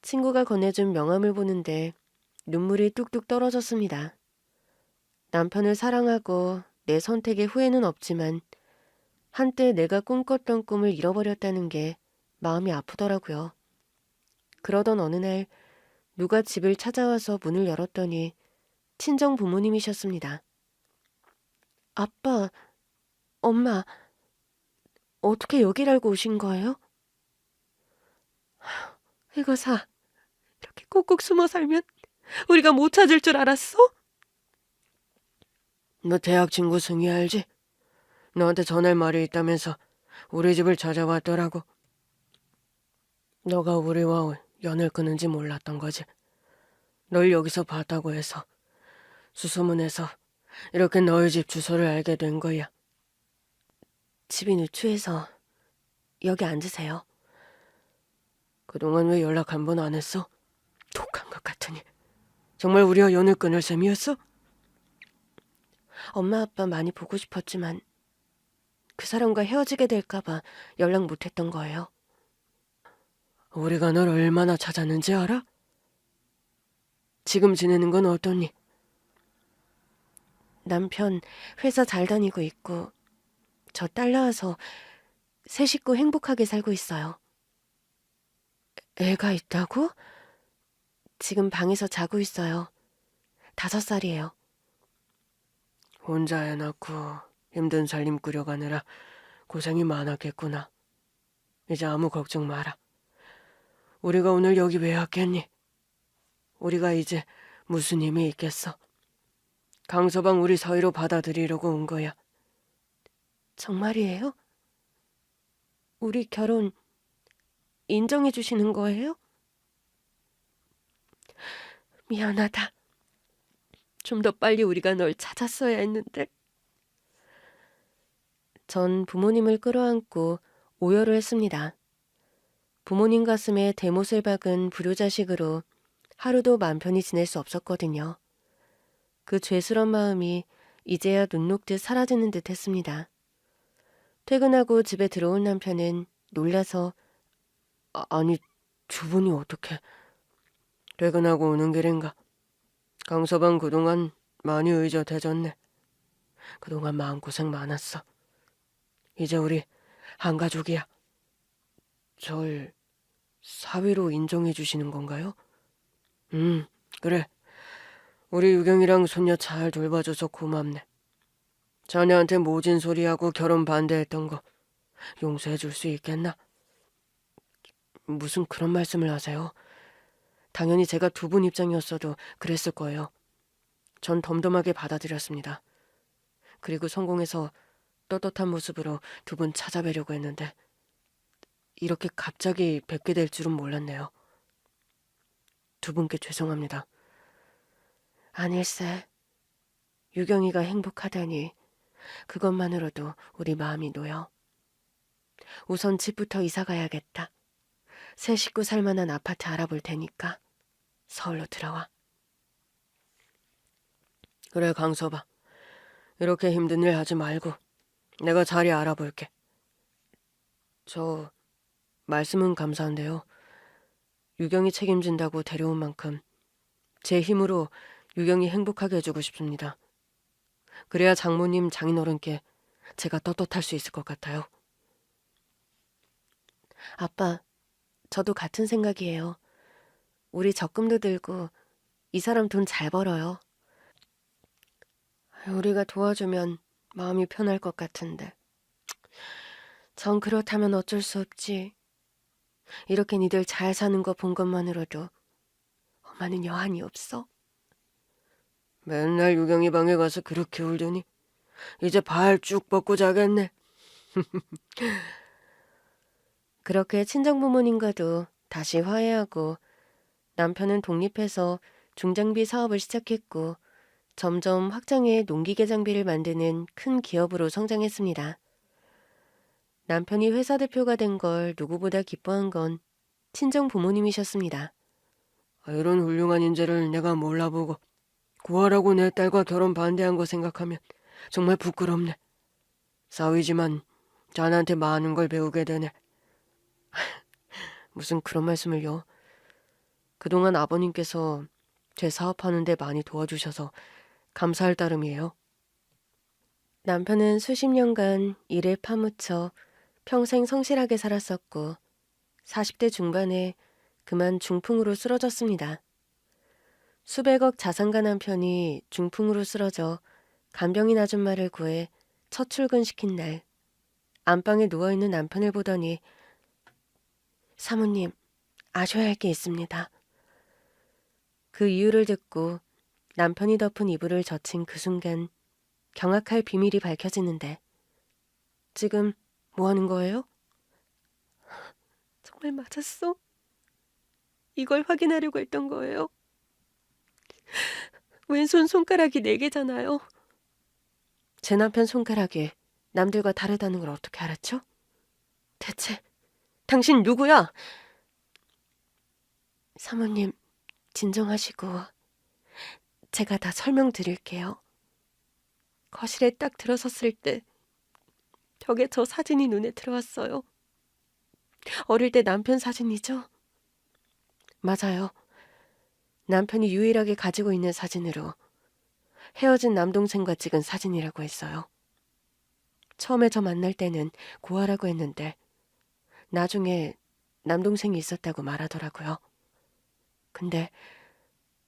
친구가 건네준 명함을 보는데 눈물이 뚝뚝 떨어졌습니다. 남편을 사랑하고 내 선택에 후회는 없지만 한때 내가 꿈꿨던 꿈을 잃어버렸다는 게 마음이 아프더라고요. 그러던 어느 날 누가 집을 찾아와서 문을 열었더니 친정 부모님이셨습니다. 아빠, 엄마, 어떻게 여길 알고 오신 거예요? 이거사, 이렇게 꾹꾹 숨어 살면 우리가 못 찾을 줄 알았어? 너 대학 친구 승희 알지? 너한테 전할 말이 있다면서 우리 집을 찾아왔더라고. 너가 우리와 연을 끊은지 몰랐던 거지. 널 여기서 봤다고 해서 수소문해서 이렇게 너희 집 주소를 알게 된 거야. 집이 누추해서 여기 앉으세요. 그동안 왜 연락 한 번 안 했어? 독한 것 같으니. 정말 우리와 연을 끊을 셈이었어? 엄마 아빠 많이 보고 싶었지만 그 사람과 헤어지게 될까봐 연락 못했던 거예요. 우리가 널 얼마나 찾았는지 알아? 지금 지내는 건 어떠니? 남편 회사 잘 다니고 있고 저 딸 낳아서 세 식구 행복하게 살고 있어요. 애가 있다고? 지금 방에서 자고 있어요. 5살이에요. 혼자 애 낳고 힘든 살림 꾸려가느라 고생이 많았겠구나. 이제 아무 걱정 마라. 우리가 오늘 여기 왜 왔겠니? 우리가 이제 무슨 힘이 있겠어? 강서방 우리 사위로 받아들이려고 온 거야. 정말이에요? 우리 결혼 인정해 주시는 거예요? 미안하다. 좀 더 빨리 우리가 널 찾았어야 했는데. 전 부모님을 끌어안고 오열을 했습니다. 부모님 가슴에 대못을 박은 불효자식으로 하루도 맘 편히 지낼 수 없었거든요. 그 죄스런 마음이 이제야 눈 녹듯 사라지는 듯 했습니다. 퇴근하고 집에 들어온 남편은 놀라서 아니, 두 분이 어떻게... 퇴근하고 오는 길인가? 강서방 그동안 많이 의젓해졌네. 그동안 마음고생 많았어. 이제 우리 한 가족이야. 절 사위로 인정해 주시는 건가요? 그래. 우리 유경이랑 손녀 잘 돌봐줘서 고맙네. 자네한테 모진 소리하고 결혼 반대했던 거 용서해 줄 수 있겠나? 무슨 그런 말씀을 하세요? 당연히 제가 두 분 입장이었어도 그랬을 거예요. 전 덤덤하게 받아들였습니다. 그리고 성공해서 떳떳한 모습으로 두 분 찾아뵈려고 했는데 이렇게 갑자기 뵙게 될 줄은 몰랐네요. 두 분께 죄송합니다. 아닐세. 유경이가 행복하다니 그것만으로도 우리 마음이 놓여. 우선 집부터 이사 가야겠다. 새 식구 살 만한 아파트 알아볼 테니까 서울로 들어와. 그래 강서봐. 이렇게 힘든 일 하지 말고 내가 자리 알아볼게. 저 말씀은 감사한데요. 유경이 책임진다고 데려온 만큼 제 힘으로 유경이 행복하게 해주고 싶습니다. 그래야 장모님 장인어른께 제가 떳떳할 수 있을 것 같아요. 아빠, 저도 같은 생각이에요. 우리 적금도 들고 이 사람 돈 잘 벌어요. 우리가 도와주면 마음이 편할 것 같은데. 전 그렇다면 어쩔 수 없지. 이렇게 니들 잘 사는 거 본 것만으로도 엄마는 여한이 없어. 맨날 유경이 방에 가서 그렇게 울더니 이제 발 쭉 뻗고 자겠네. 그렇게 친정부모님과도 다시 화해하고 남편은 독립해서 중장비 사업을 시작했고 점점 확장해 농기계 장비를 만드는 큰 기업으로 성장했습니다. 남편이 회사 대표가 된 걸 누구보다 기뻐한 건 친정 부모님이셨습니다. 이런 훌륭한 인재를 내가 몰라보고 구하라고 내 딸과 결혼 반대한 거 생각하면 정말 부끄럽네. 사위지만 자네한테 많은 걸 배우게 되네. 무슨 그런 말씀을요. 그동안 아버님께서 제 사업하는 데 많이 도와주셔서 감사할 따름이에요. 남편은 수십 년간 일에 파묻혀 평생 성실하게 살았었고 40대 중반에 그만 중풍으로 쓰러졌습니다. 수백억 자산가 남편이 중풍으로 쓰러져 간병인 아줌마를 구해 첫 출근시킨 날 안방에 누워있는 남편을 보더니 사모님, 아셔야 할 게 있습니다. 그 이유를 듣고 남편이 덮은 이불을 젖힌 그 순간 경악할 비밀이 밝혀지는데 지금 뭐 하는 거예요? 정말 맞았어? 이걸 확인하려고 했던 거예요? 왼손 손가락이 4개잖아요. 제 남편 손가락이 남들과 다르다는 걸 어떻게 알았죠? 대체 당신 누구야? 사모님, 진정하시고 제가 다 설명드릴게요. 거실에 딱 들어섰을 때 벽에 저 사진이 눈에 들어왔어요. 어릴 때 남편 사진이죠? 맞아요. 남편이 유일하게 가지고 있는 사진으로 헤어진 남동생과 찍은 사진이라고 했어요. 처음에 저 만날 때는 고아라고 했는데 나중에 남동생이 있었다고 말하더라고요. 근데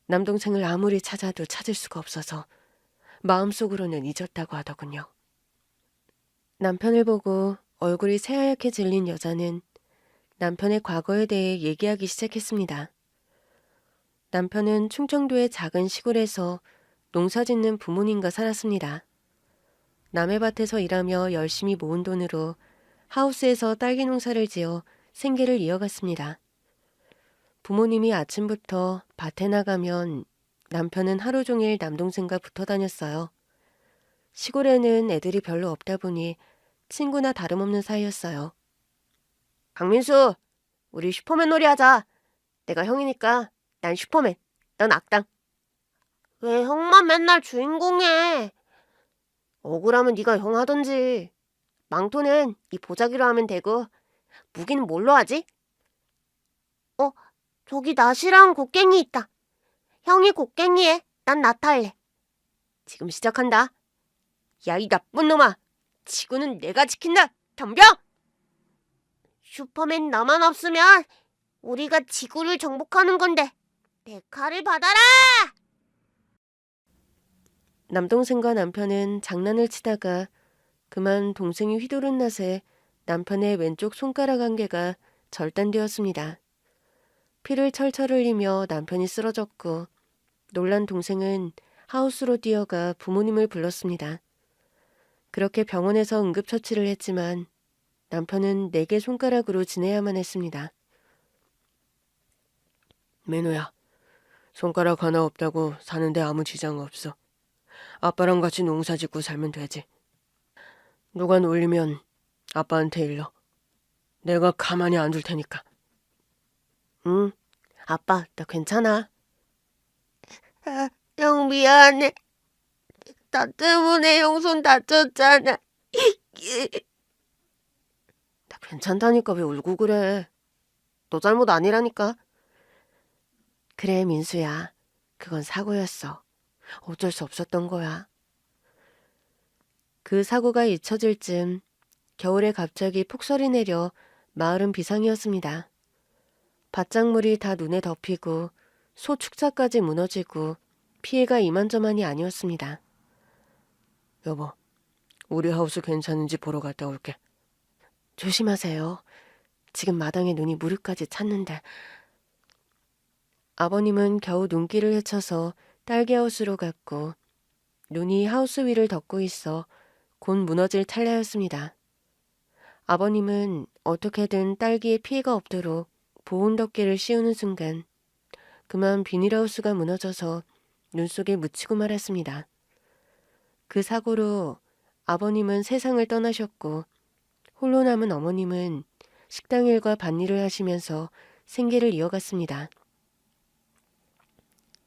남동생을 아무리 찾아도 찾을 수가 없어서 마음속으로는 잊었다고 하더군요. 남편을 보고 얼굴이 새하얗게 질린 여자는 남편의 과거에 대해 얘기하기 시작했습니다. 남편은 충청도의 작은 시골에서 농사 짓는 부모님과 살았습니다. 남의 밭에서 일하며 열심히 모은 돈으로 하우스에서 딸기 농사를 지어 생계를 이어갔습니다. 부모님이 아침부터 밭에 나가면 남편은 하루 종일 남동생과 붙어 다녔어요. 시골에는 애들이 별로 없다 보니 친구나 다름없는 사이였어요. 강민수, 우리 슈퍼맨 놀이 하자. 내가 형이니까 난 슈퍼맨, 넌 악당. 왜 형만 맨날 주인공해? 억울하면 네가 형 하던지. 망토는 이 보자기로 하면 되고 무기는 뭘로 하지? 저기 낫이랑 곡괭이 있다. 형이 곡괭이 해. 난 낫 할래. 지금 시작한다. 야, 이 나쁜 놈아. 지구는 내가 지킨다. 덤벼! 슈퍼맨 너만 없으면 우리가 지구를 정복하는 건데 내 칼을 받아라! 남동생과 남편은 장난을 치다가 그만 동생이 휘두른 낫에 남편의 왼쪽 손가락 한 개가 절단되었습니다. 피를 철철 흘리며 남편이 쓰러졌고 놀란 동생은 하우스로 뛰어가 부모님을 불렀습니다. 그렇게 병원에서 응급처치를 했지만 남편은 4개 손가락으로 지내야만 했습니다. 민우야, 손가락 하나 없다고 사는데 아무 지장 없어. 아빠랑 같이 농사 짓고 살면 되지. 누가 놀리면 아빠한테 일러. 내가 가만히 안 둘 테니까. 응, 아빠, 나 괜찮아. 형 미안해. 나 때문에 형 손 다쳤잖아. 나 괜찮다니까 왜 울고 그래. 너 잘못 아니라니까. 그래, 민수야. 그건 사고였어. 어쩔 수 없었던 거야. 그 사고가 잊혀질 쯤 겨울에 갑자기 폭설이 내려 마을은 비상이었습니다. 밭작물이 다 눈에 덮이고 소 축사까지 무너지고 피해가 이만저만이 아니었습니다. 여보, 우리 하우스 괜찮은지 보러 갔다 올게. 조심하세요. 지금 마당에 눈이 무릎까지 찼는데. 아버님은 겨우 눈길을 헤쳐서 딸기하우스로 갔고 눈이 하우스 위를 덮고 있어 곧 무너질 찰나였습니다. 아버님은 어떻게든 딸기에 피해가 없도록 보온 덮개를 씌우는 순간 그만 비닐하우스가 무너져서 눈 속에 묻히고 말았습니다. 그 사고로 아버님은 세상을 떠나셨고 홀로 남은 어머님은 식당 일과 밭일을 하시면서 생계를 이어갔습니다.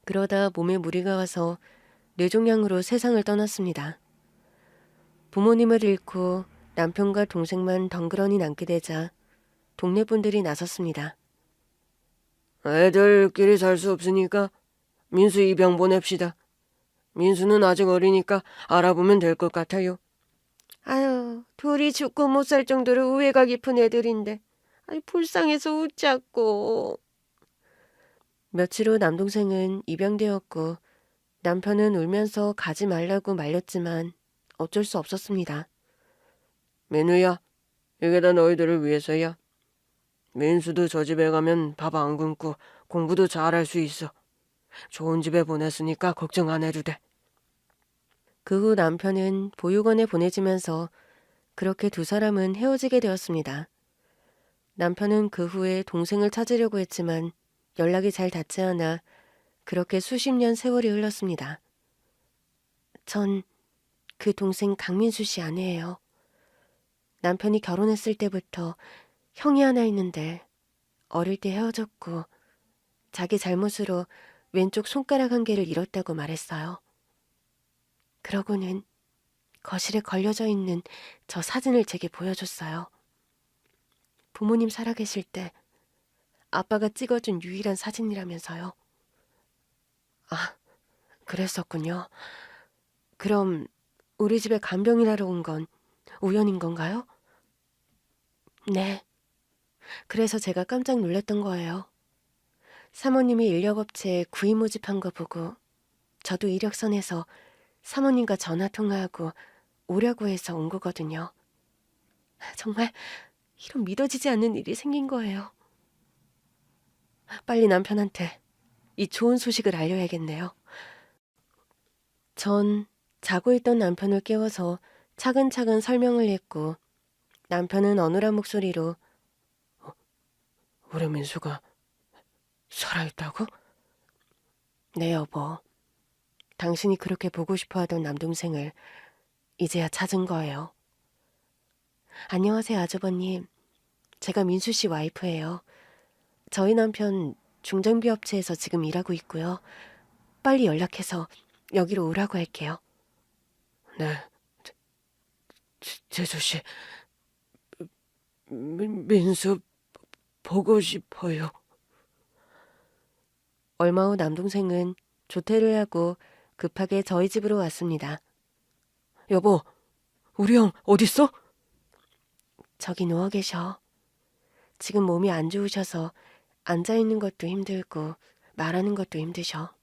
그러다 몸에 무리가 와서 뇌종양으로 세상을 떠났습니다. 부모님을 잃고 남편과 동생만 덩그러니 남게 되자 동네 분들이 나섰습니다. 애들끼리 살 수 없으니까 민수 입양 보냅시다. 민수는 아직 어리니까 알아보면 될 것 같아요. 아유, 둘이 죽고 못 살 정도로 우애가 깊은 애들인데 불쌍해서 웃자고. 며칠 후 남동생은 입양되었고 남편은 울면서 가지 말라고 말렸지만 어쩔 수 없었습니다. 민우야, 이게 다 너희들을 위해서야. 민수도 저 집에 가면 밥 안 굶고 공부도 잘할 수 있어. 좋은 집에 보냈으니까 걱정 안 해도 돼. 그 후 남편은 보육원에 보내지면서 그렇게 두 사람은 헤어지게 되었습니다. 남편은 그 후에 동생을 찾으려고 했지만 연락이 잘 닿지 않아 그렇게 수십 년 세월이 흘렀습니다. 전 그 동생 강민수 씨 아내예요. 남편이 결혼했을 때부터 형이 하나 있는데 어릴 때 헤어졌고 자기 잘못으로 왼쪽 손가락 한 개를 잃었다고 말했어요. 그러고는 거실에 걸려져 있는 저 사진을 제게 보여줬어요. 부모님 살아계실 때 아빠가 찍어준 유일한 사진이라면서요. 아, 그랬었군요. 그럼 우리 집에 간병인하러 온 건 우연인 건가요? 네. 그래서 제가 깜짝 놀랐던 거예요. 사모님이 인력업체에 구인 모집한 거 보고 저도 이력서내서 사모님과 전화 통화하고 오려고 해서 온 거거든요. 정말 이런 믿어지지 않는 일이 생긴 거예요. 빨리 남편한테 이 좋은 소식을 알려야겠네요. 전 자고 있던 남편을 깨워서 차근차근 설명을 했고 남편은 어눌한 목소리로 우리 민수가 살아있다고? 네 여보, 당신이 그렇게 보고 싶어 하던 남동생을 이제야 찾은 거예요. 안녕하세요 아주버님. 제가 민수 씨 와이프예요. 저희 남편 중장비 업체에서 지금 일하고 있고요. 빨리 연락해서 여기로 오라고 할게요. 네. 재수씨, 민수 보고 싶어요. 얼마 후 남동생은 조퇴를 하고 급하게 저희 집으로 왔습니다. 여보, 우리 형 어딨어? 저기 누워 계셔. 지금 몸이 안 좋으셔서 앉아있는 것도 힘들고 말하는 것도 힘드셔.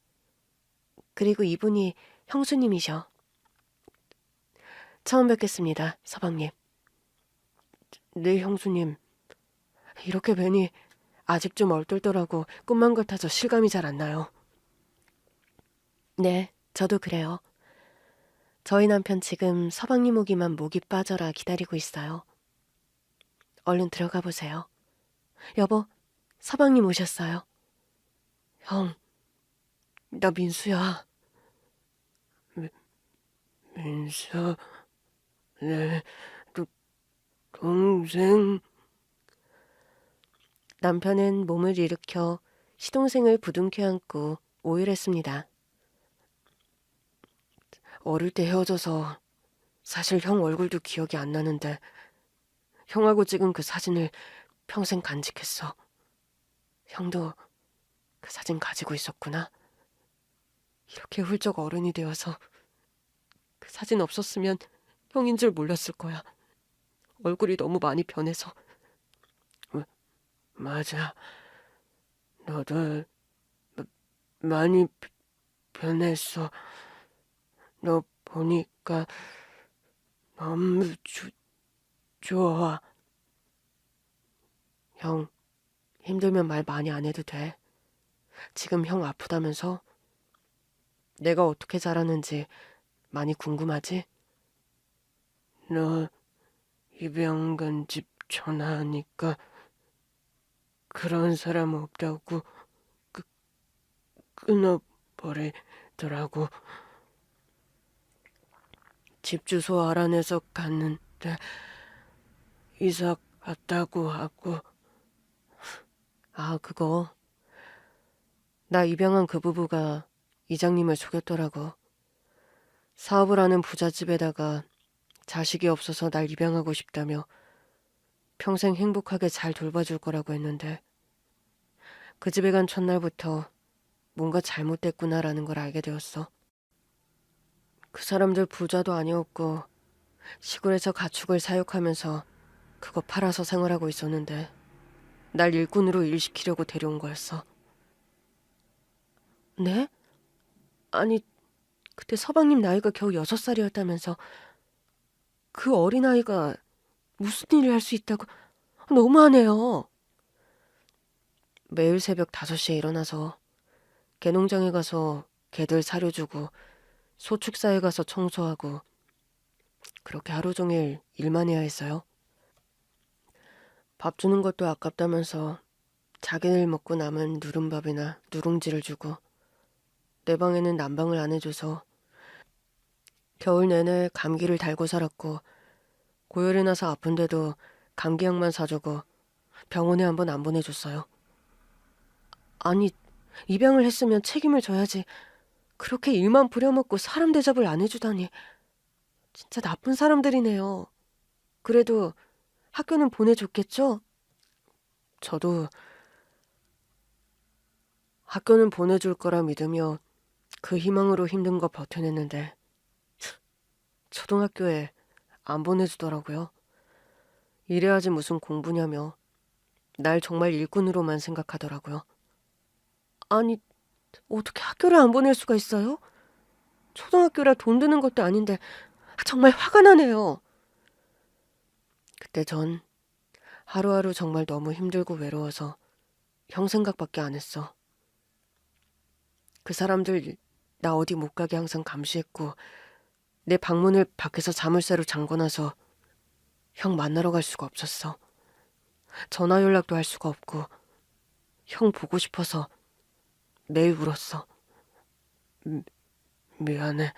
그리고 이분이 형수님이셔. 처음 뵙겠습니다, 서방님. 네 형수님, 이렇게 뵈니 아직 좀 얼떨떨하고 꿈만 같아서 실감이 잘 안 나요. 네, 저도 그래요. 저희 남편 지금 서방님 오기만 목이 빠져라 기다리고 있어요. 얼른 들어가 보세요. 여보, 서방님 오셨어요. 형, 나 민수야. 민수, 내 동생. 남편은 몸을 일으켜 시동생을 부둥켜 안고 오열했습니다. 어릴 때 헤어져서 사실 형 얼굴도 기억이 안 나는데 형하고 찍은 그 사진을 평생 간직했어. 형도 그 사진 가지고 있었구나. 이렇게 훌쩍 어른이 되어서 그 사진 없었으면 형인 줄 몰랐을 거야. 얼굴이 너무 많이 변해서. 맞아. 너도 많이 변했어. 너 보니까 너무 좋아. 형, 힘들면 말 많이 안 해도 돼. 지금 형 아프다면서? 내가 어떻게 자라는지 많이 궁금하지? 너 입양간 집 전화하니까 그런 사람 없다고 끊어버리더라고. 집 주소 알아내서 갔는데 이사 갔다고 하고. 아, 그거. 나 입양한 그 부부가 이장님을 속였더라고. 사업을 하는 부잣집에다가 자식이 없어서 날 입양하고 싶다며 평생 행복하게 잘 돌봐줄 거라고 했는데 그 집에 간 첫날부터 뭔가 잘못됐구나라는 걸 알게 되었어. 그 사람들 부자도 아니었고 시골에서 가축을 사육하면서 그거 팔아서 생활하고 있었는데 날 일꾼으로 일시키려고 데려온 거였어. 네? 아니, 그때 서방님 나이가 겨우 6살이었다면서 그 어린아이가 무슨 일을 할 수 있다고. 너무하네요. 매일 새벽 5시에 일어나서 개농장에 가서 개들 사료주고 소축사에 가서 청소하고 그렇게 하루 종일 일만 해야 했어요. 밥 주는 것도 아깝다면서 자기들 먹고 남은 누른밥이나 누룽지를 주고 내 방에는 난방을 안 해줘서 겨울 내내 감기를 달고 살았고 고열이 나서 아픈데도 감기약만 사주고 병원에 한 번 안 보내줬어요. 아니, 입양을 했으면 책임을 져야지. 그렇게 일만 부려먹고 사람 대접을 안 해주다니. 진짜 나쁜 사람들이네요. 그래도 학교는 보내줬겠죠? 저도 학교는 보내줄 거라 믿으며 그 희망으로 힘든 거 버텨냈는데 초등학교에 안 보내주더라고요. 이래야지 무슨 공부냐며 날 정말 일꾼으로만 생각하더라고요. 아니, 어떻게 학교를 안 보낼 수가 있어요? 초등학교라 돈 드는 것도 아닌데 정말 화가 나네요. 그때 전 하루하루 정말 너무 힘들고 외로워서 형 생각밖에 안 했어. 그 사람들 나 어디 못 가게 항상 감시했고 내 방문을 밖에서 자물쇠로 잠궈놔서 형 만나러 갈 수가 없었어. 전화 연락도 할 수가 없고 형 보고 싶어서 매일 울었어. 미안해.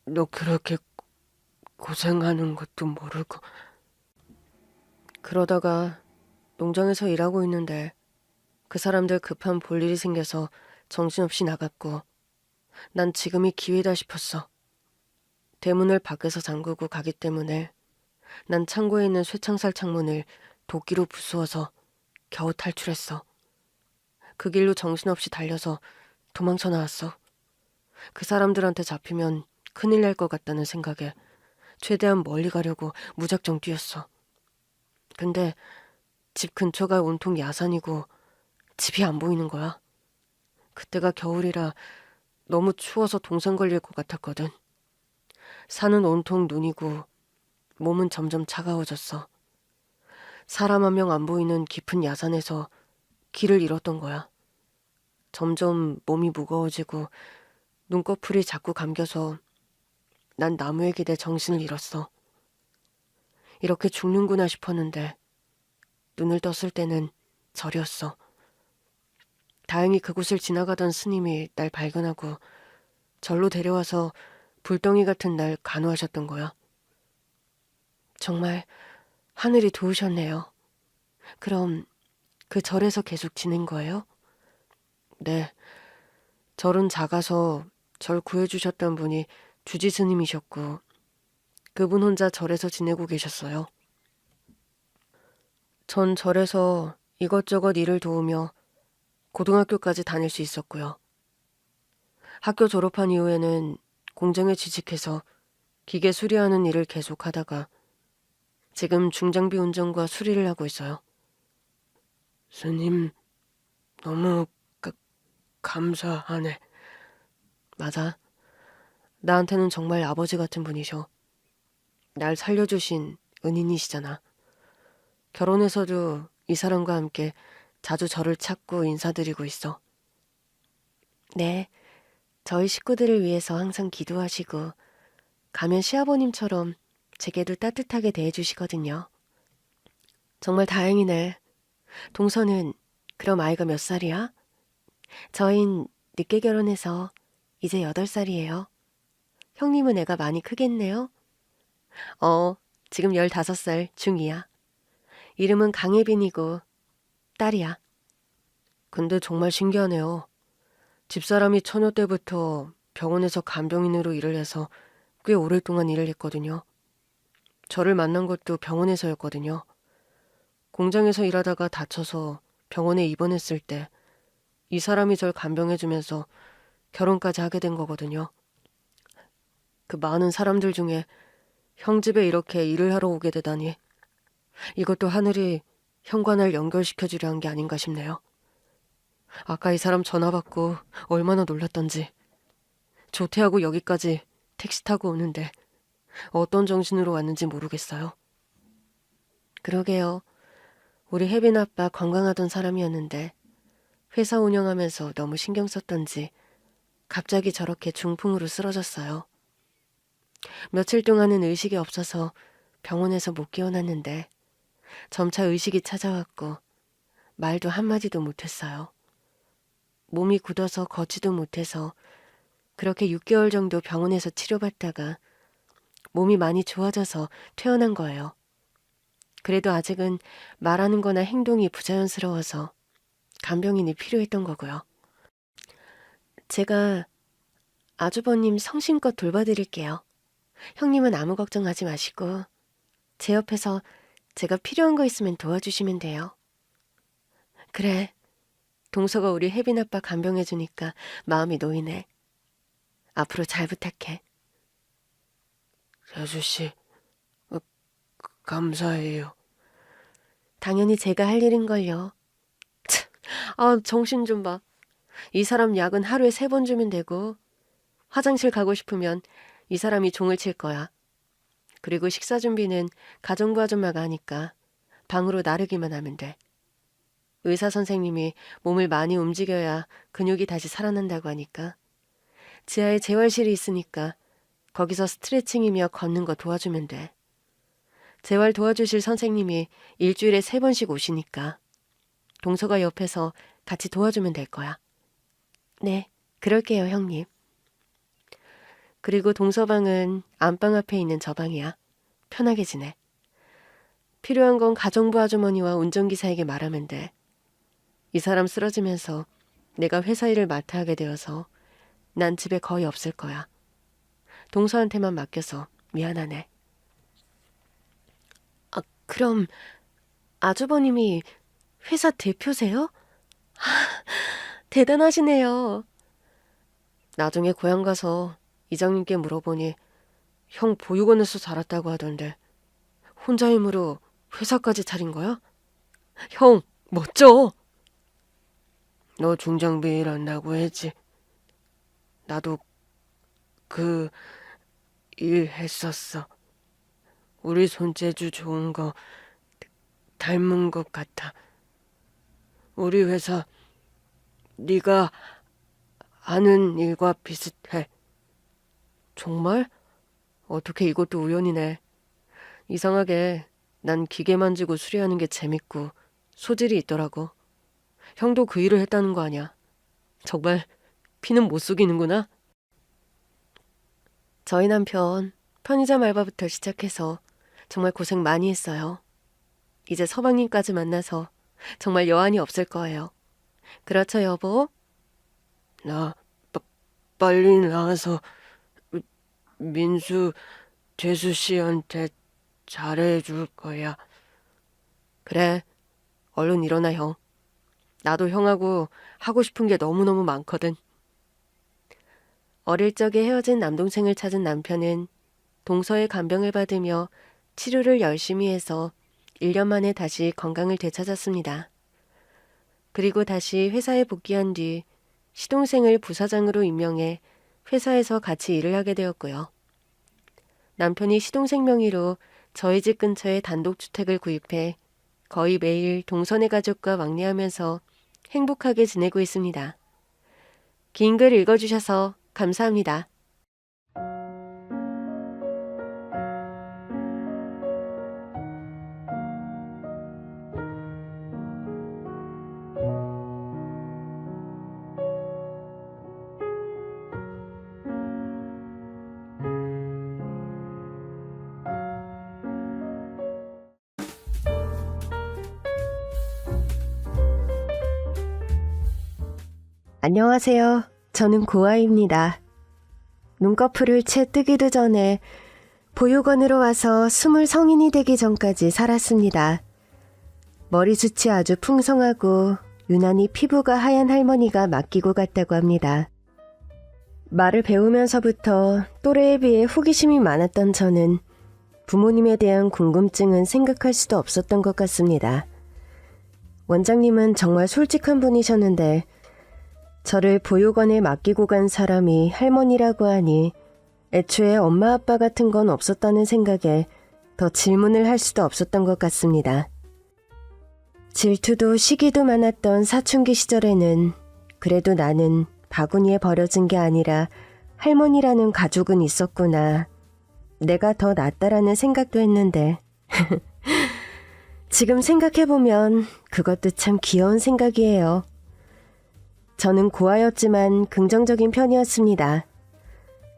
너 그렇게 고생하는 것도 모르고. 그러다가 농장에서 일하고 있는데 그 사람들 급한 볼일이 생겨서 정신없이 나갔고 난 지금이 기회다 싶었어. 대문을 밖에서 잠그고 가기 때문에 난 창고에 있는 쇠창살 창문을 도끼로 부수어서 겨우 탈출했어. 그 길로 정신없이 달려서 도망쳐 나왔어. 그 사람들한테 잡히면 큰일 날 것 같다는 생각에 최대한 멀리 가려고 무작정 뛰었어. 근데 집 근처가 온통 야산이고 집이 안 보이는 거야. 그때가 겨울이라 너무 추워서 동상 걸릴 것 같았거든. 산은 온통 눈이고 몸은 점점 차가워졌어. 사람 한 명 안 보이는 깊은 야산에서 길을 잃었던 거야. 점점 몸이 무거워지고 눈꺼풀이 자꾸 감겨서 난 나무에 기대 정신을 잃었어. 이렇게 죽는구나 싶었는데 눈을 떴을 때는 절이었어. 다행히 그곳을 지나가던 스님이 날 발견하고 절로 데려와서 불덩이 같은 날 간호하셨던 거야. 정말 하늘이 도우셨네요. 그럼 그 절에서 계속 지낸 거예요? 네. 절은 작아서 절 구해주셨던 분이 주지 스님이셨고 그분 혼자 절에서 지내고 계셨어요. 전 절에서 이것저것 일을 도우며 고등학교까지 다닐 수 있었고요. 학교 졸업한 이후에는 공장에 취직해서 기계 수리하는 일을 계속하다가 지금 중장비 운전과 수리를 하고 있어요. 스님, 너무 감사하네. 맞아. 나한테는 정말 아버지 같은 분이셔. 날 살려주신 은인이시잖아. 결혼해서도 이 사람과 함께 자주 저를 찾고 인사드리고 있어. 네, 저희 식구들을 위해서 항상 기도하시고 가면 시아버님처럼 제게도 따뜻하게 대해주시거든요. 정말 다행이네. 동서는 그럼 아이가 몇 살이야? 저흰 늦게 결혼해서 이제 8살이에요. 형님은 애가 많이 크겠네요? 지금 15살 중2야. 이름은 강혜빈이고 딸이야. 근데 정말 신기하네요. 집사람이 처녀 때부터 병원에서 간병인으로 일을 해서 꽤 오랫동안 일을 했거든요. 저를 만난 것도 병원에서였거든요. 공장에서 일하다가 다쳐서 병원에 입원했을 때 이 사람이 절 간병해주면서 결혼까지 하게 된 거거든요. 그 많은 사람들 중에 형 집에 이렇게 일을 하러 오게 되다니 이것도 하늘이 형과 날 연결시켜주려 한 게 아닌가 싶네요. 아까 이 사람 전화 받고 얼마나 놀랐던지. 조퇴하고 여기까지 택시 타고 오는데 어떤 정신으로 왔는지 모르겠어요. 그러게요. 우리 혜빈 아빠 건강하던 사람이었는데 회사 운영하면서 너무 신경 썼던지 갑자기 저렇게 중풍으로 쓰러졌어요. 며칠 동안은 의식이 없어서 병원에서 못 깨어났는데 점차 의식이 찾아왔고 말도 한마디도 못했어요. 몸이 굳어서 걷지도 못해서 그렇게 6개월 정도 병원에서 치료받다가 몸이 많이 좋아져서 퇴원한 거예요. 그래도 아직은 말하는 거나 행동이 부자연스러워서 간병인이 필요했던 거고요. 제가 아주버님 성심껏 돌봐드릴게요. 형님은 아무 걱정하지 마시고 제 옆에서 제가 필요한 거 있으면 도와주시면 돼요. 그래, 동서가 우리 혜빈 아빠 간병해주니까 마음이 놓이네. 앞으로 잘 부탁해. 재수씨, 감사해요. 당연히 제가 할 일인걸요. 정신 좀 봐. 이 사람 약은 하루에 3번 주면 되고 화장실 가고 싶으면 이 사람이 종을 칠 거야. 그리고 식사 준비는 가정부 아줌마가 하니까 방으로 나르기만 하면 돼. 의사 선생님이 몸을 많이 움직여야 근육이 다시 살아난다고 하니까 지하에 재활실이 있으니까 거기서 스트레칭이며 걷는 거 도와주면 돼. 재활 도와주실 선생님이 일주일에 3번씩 오시니까 동서가 옆에서 같이 도와주면 될 거야. 네, 그럴게요, 형님. 그리고 동서방은 안방 앞에 있는 저 방이야. 편하게 지내. 필요한 건 가정부 아주머니와 운전기사에게 말하면 돼. 이 사람 쓰러지면서 내가 회사 일을 맡아 하게 되어서 난 집에 거의 없을 거야. 동서한테만 맡겨서 미안하네. 그럼 아주버님이 회사 대표세요? 대단하시네요. 나중에 고향 가서 이장님께 물어보니 형 보육원에서 자랐다고 하던데 혼자 힘으로 회사까지 차린 거야? 형, 멋져! 너 중장비 일한다고 했지? 나도 그 일 했었어. 우리 손재주 좋은 거 닮은 것 같아. 우리 회사 네가 하는 일과 비슷해. 정말? 어떻게 이것도 우연이네. 이상하게 난 기계 만지고 수리하는 게 재밌고 소질이 있더라고. 형도 그 일을 했다는 거 아니야. 정말 피는 못 속이는구나. 저희 남편 편의점 알바부터 시작해서 정말 고생 많이 했어요. 이제 서방님까지 만나서 정말 여한이 없을 거예요. 그렇죠, 여보? 나 빨리 나와서 민수, 재수 씨한테 잘해줄 거야. 그래, 얼른 일어나, 형. 나도 형하고 하고 싶은 게 너무너무 많거든. 어릴 적에 헤어진 남동생을 찾은 남편은 동서의 간병을 받으며 치료를 열심히 해서 1년 만에 다시 건강을 되찾았습니다. 그리고 다시 회사에 복귀한 뒤 시동생을 부사장으로 임명해 회사에서 같이 일을 하게 되었고요. 남편이 시동생 명의로 저희 집 근처에 단독주택을 구입해 거의 매일 동선의 가족과 왕래하면서 행복하게 지내고 있습니다. 긴 글 읽어주셔서 감사합니다. 안녕하세요. 저는 고아입니다. 눈꺼풀을 채 뜨기도 전에 보육원으로 와서 20 성인이 되기 전까지 살았습니다. 머리숱이 아주 풍성하고 유난히 피부가 하얀 할머니가 맡기고 갔다고 합니다. 말을 배우면서부터 또래에 비해 호기심이 많았던 저는 부모님에 대한 궁금증은 생각할 수도 없었던 것 같습니다. 원장님은 정말 솔직한 분이셨는데 저를 보육원에 맡기고 간 사람이 할머니라고 하니 애초에 엄마 아빠 같은 건 없었다는 생각에 더 질문을 할 수도 없었던 것 같습니다. 질투도 시기도 많았던 사춘기 시절에는 그래도 나는 바구니에 버려진 게 아니라 할머니라는 가족은 있었구나. 내가 더 낫다라는 생각도 했는데 지금 생각해보면 그것도 참 귀여운 생각이에요. 저는 고아였지만 긍정적인 편이었습니다.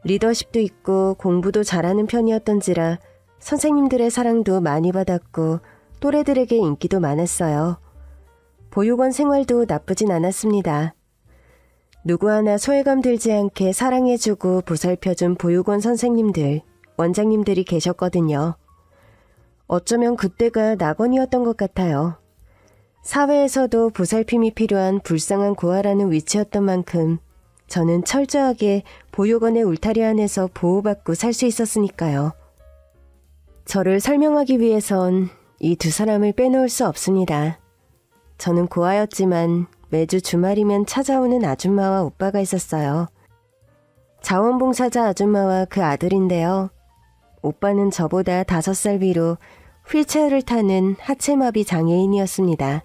리더십도 있고 공부도 잘하는 편이었던지라 선생님들의 사랑도 많이 받았고 또래들에게 인기도 많았어요. 보육원 생활도 나쁘진 않았습니다. 누구 하나 소외감 들지 않게 사랑해주고 보살펴준 보육원 선생님들, 원장님들이 계셨거든요. 어쩌면 그때가 낙원이었던 것 같아요. 사회에서도 보살핌이 필요한 불쌍한 고아라는 위치였던 만큼 저는 철저하게 보육원의 울타리 안에서 보호받고 살 수 있었으니까요. 저를 설명하기 위해선 이 두 사람을 빼놓을 수 없습니다. 저는 고아였지만 매주 주말이면 찾아오는 아줌마와 오빠가 있었어요. 자원봉사자 아줌마와 그 아들인데요. 오빠는 저보다 5살 위로 휠체어를 타는 하체마비 장애인이었습니다.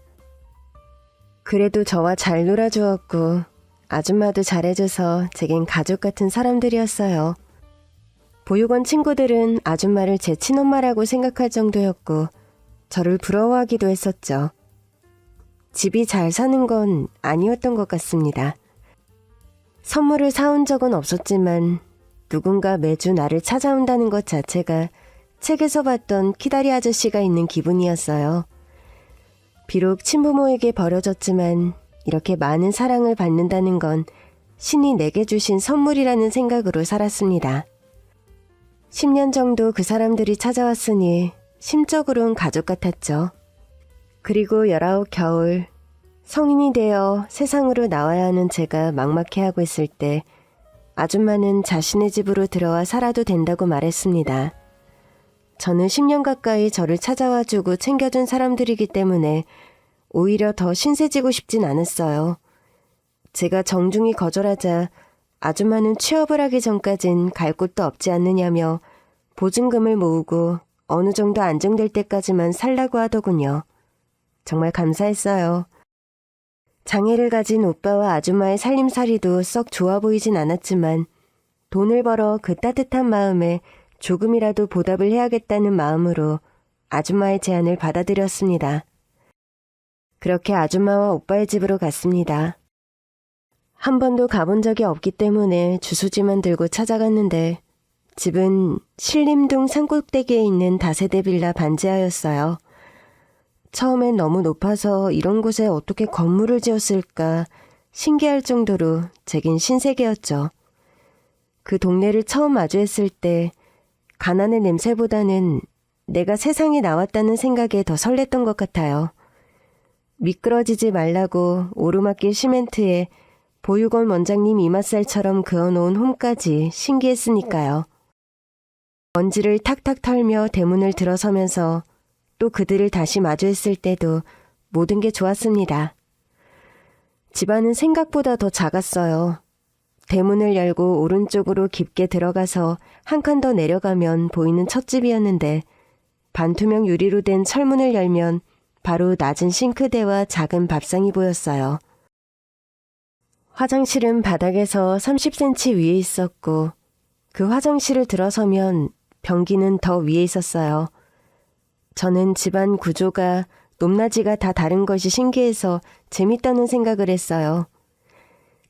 그래도 저와 잘 놀아주었고 아줌마도 잘해줘서 제겐 가족 같은 사람들이었어요. 보육원 친구들은 아줌마를 제 친엄마라고 생각할 정도였고 저를 부러워하기도 했었죠. 집이 잘 사는 건 아니었던 것 같습니다. 선물을 사온 적은 없었지만 누군가 매주 나를 찾아온다는 것 자체가 책에서 봤던 키다리 아저씨가 있는 기분이었어요. 비록 친부모에게 버려졌지만 이렇게 많은 사랑을 받는다는 건 신이 내게 주신 선물이라는 생각으로 살았습니다. 10년 정도 그 사람들이 찾아왔으니 심적으론 가족 같았죠. 그리고 19 겨울, 성인이 되어 세상으로 나와야 하는 제가 막막해하고 있을 때 아줌마는 자신의 집으로 들어와 살아도 된다고 말했습니다. 저는 10년 가까이 저를 찾아와주고 챙겨준 사람들이기 때문에 오히려 더 신세지고 싶진 않았어요. 제가 정중히 거절하자 아줌마는 취업을 하기 전까진 갈 곳도 없지 않느냐며 보증금을 모으고 어느 정도 안정될 때까지만 살라고 하더군요. 정말 감사했어요. 장애를 가진 오빠와 아줌마의 살림살이도 썩 좋아 보이진 않았지만 돈을 벌어 그 따뜻한 마음에 조금이라도 보답을 해야겠다는 마음으로 아줌마의 제안을 받아들였습니다. 그렇게 아줌마와 오빠의 집으로 갔습니다. 한 번도 가본 적이 없기 때문에 주소지만 들고 찾아갔는데 집은 신림동 산꼭대기에 있는 다세대 빌라 반지하였어요. 처음엔 너무 높아서 이런 곳에 어떻게 건물을 지었을까 신기할 정도로 제겐 신세계였죠. 그 동네를 처음 마주했을 때 가난의 냄새보다는 내가 세상에 나왔다는 생각에 더 설렜던 것 같아요. 미끄러지지 말라고 오르막길 시멘트에 보육원 원장님 이맛살처럼 그어놓은 홈까지 신기했으니까요. 먼지를 탁탁 털며 대문을 들어서면서 또 그들을 다시 마주했을 때도 모든 게 좋았습니다. 집안은 생각보다 더 작았어요. 대문을 열고 오른쪽으로 깊게 들어가서 한 칸 더 내려가면 보이는 찻집이었는데 반투명 유리로 된 철문을 열면 바로 낮은 싱크대와 작은 밥상이 보였어요. 화장실은 바닥에서 30cm 위에 있었고 그 화장실을 들어서면 변기는 더 위에 있었어요. 저는 집안 구조가 높낮이가 다 다른 것이 신기해서 재밌다는 생각을 했어요.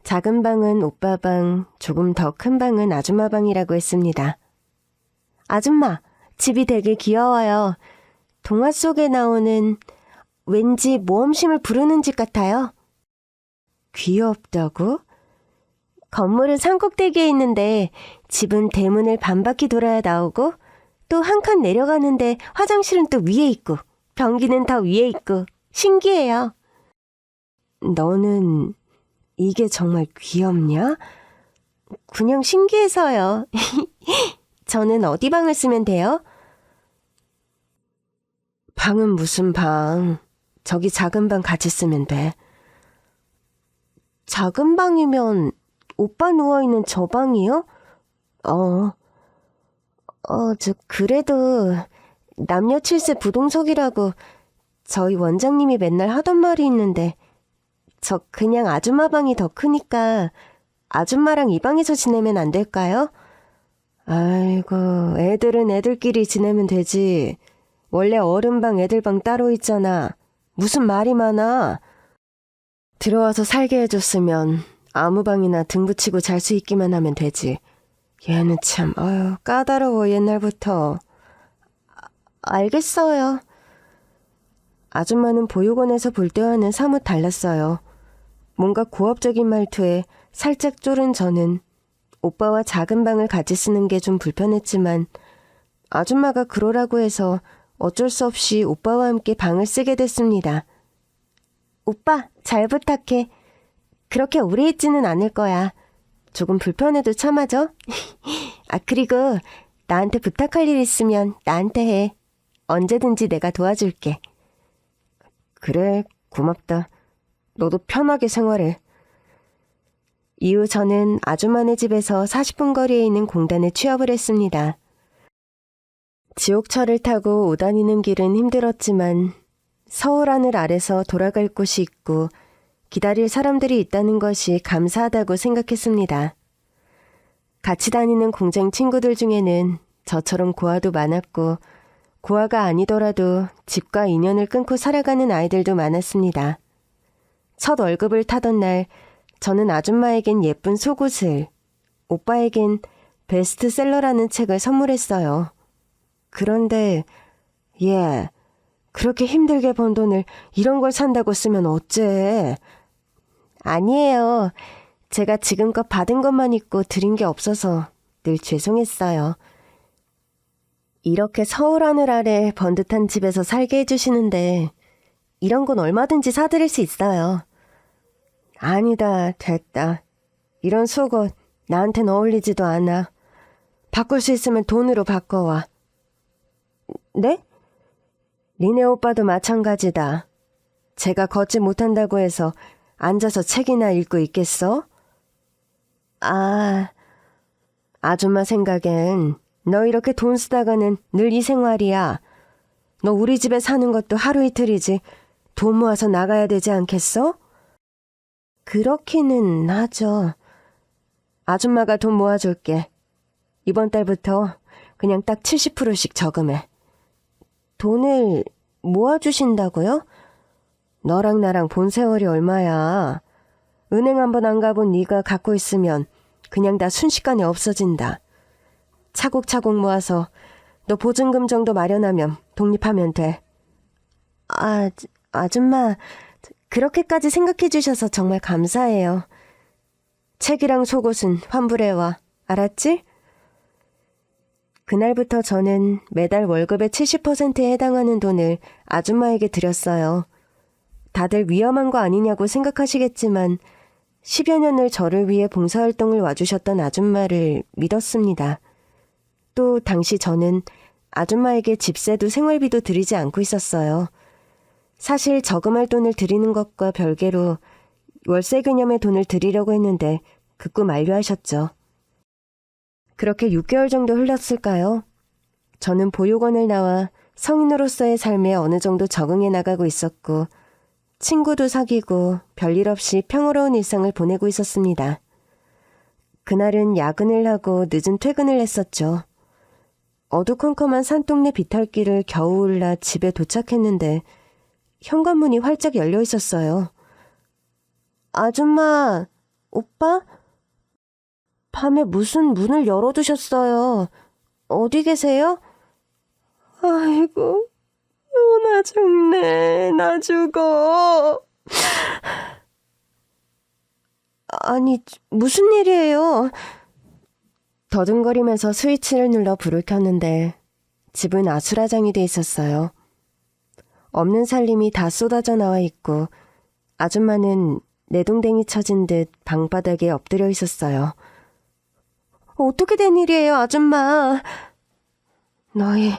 작은 방은 오빠 방, 조금 더 큰 방은 아줌마 방이라고 했습니다. 아줌마, 집이 되게 귀여워요. 동화 속에 나오는 왠지 모험심을 부르는 집 같아요. 귀엽다고? 건물은 산꼭대기에 있는데 집은 대문을 반바퀴 돌아야 나오고 또 한 칸 내려가는데 화장실은 또 위에 있고 변기는 더 위에 있고 신기해요. 너는 이게 정말 귀엽냐? 그냥 신기해서요. 저는 어디 방을 쓰면 돼요? 방은 무슨 방? 저기 작은 방 같이 쓰면 돼. 작은 방이면 오빠 누워있는 저 방이요? 그래도 남녀 7세 부동석이라고 저희 원장님이 맨날 하던 말이 있는데 저 그냥 아줌마 방이 더 크니까 아줌마랑 이 방에서 지내면 안 될까요? 아이고, 애들은 애들끼리 지내면 되지. 원래 어른방 애들방 따로 있잖아. 무슨 말이 많아. 들어와서 살게 해줬으면 아무 방이나 등 붙이고 잘 수 있기만 하면 되지. 얘는 참 까다로워 옛날부터. 알겠어요. 아줌마는 보육원에서 볼 때와는 사뭇 달랐어요. 뭔가 고압적인 말투에 살짝 쫄은 저는 오빠와 작은 방을 같이 쓰는 게 좀 불편했지만 아줌마가 그러라고 해서 어쩔 수 없이 오빠와 함께 방을 쓰게 됐습니다. 오빠, 잘 부탁해. 그렇게 오래 있지는 않을 거야. 조금 불편해도 참아줘. 그리고 나한테 부탁할 일 있으면 나한테 해. 언제든지 내가 도와줄게. 그래, 고맙다. 너도 편하게 생활해. 이후 저는 아줌마네 집에서 40분 거리에 있는 공단에 취업을 했습니다. 지옥철을 타고 오다니는 길은 힘들었지만 서울 하늘 아래서 돌아갈 곳이 있고 기다릴 사람들이 있다는 것이 감사하다고 생각했습니다. 같이 다니는 공장 친구들 중에는 저처럼 고아도 많았고 고아가 아니더라도 집과 인연을 끊고 살아가는 아이들도 많았습니다. 첫 월급을 타던 날 저는 아줌마에겐 예쁜 속옷을, 오빠에겐 베스트셀러라는 책을 선물했어요. 그런데 얘 그렇게 힘들게 번 돈을 이런 걸 산다고 쓰면 어째? 아니에요. 제가 지금껏 받은 것만 있고 드린 게 없어서 늘 죄송했어요. 이렇게 서울 하늘 아래 번듯한 집에서 살게 해주시는데 이런 건 얼마든지 사드릴 수 있어요. 아니다, 됐다. 이런 속옷 나한텐 어울리지도 않아. 바꿀 수 있으면 돈으로 바꿔와. 네? 니네 오빠도 마찬가지다. 제가 걷지 못한다고 해서 앉아서 책이나 읽고 있겠어? 아줌마 생각엔 너 이렇게 돈 쓰다가는 늘 이 생활이야. 너 우리 집에 사는 것도 하루 이틀이지 돈 모아서 나가야 되지 않겠어? 그렇기는 하죠. 아줌마가 돈 모아줄게. 이번 달부터 그냥 딱 70%씩 저금해. 돈을 모아주신다고요? 너랑 나랑 본 세월이 얼마야. 은행 한번 안 가본 네가 갖고 있으면 그냥 다 순식간에 없어진다. 차곡차곡 모아서 너 보증금 정도 마련하면 독립하면 돼. 아줌마, 그렇게까지 생각해 주셔서 정말 감사해요. 책이랑 속옷은 환불해와. 알았지? 그날부터 저는 매달 월급의 70%에 해당하는 돈을 아줌마에게 드렸어요. 다들 위험한 거 아니냐고 생각하시겠지만 10여 년을 저를 위해 봉사활동을 와주셨던 아줌마를 믿었습니다. 또 당시 저는 아줌마에게 집세도 생활비도 드리지 않고 있었어요. 사실 저금할 돈을 드리는 것과 별개로 월세 개념의 돈을 드리려고 했는데 극구 만류하셨죠. 그렇게 6개월 정도 흘렀을까요? 저는 보육원을 나와 성인으로서의 삶에 어느 정도 적응해 나가고 있었고 친구도 사귀고 별일 없이 평화로운 일상을 보내고 있었습니다. 그날은 야근을 하고 늦은 퇴근을 했었죠. 어두컴컴한 산동네 비탈길을 겨우 올라 집에 도착했는데 현관문이 활짝 열려 있었어요. 아줌마, 오빠? 밤에 무슨 문을 열어두셨어요? 어디 계세요? 아이고, 나 죽네. 나 죽어. 아니, 무슨 일이에요? 더듬거리면서 스위치를 눌러 불을 켰는데 집은 아수라장이 돼 있었어요. 없는 살림이 다 쏟아져 나와 있고 아줌마는 내동댕이 쳐진 듯 방바닥에 엎드려 있었어요. 어떻게 된 일이에요, 아줌마? 너희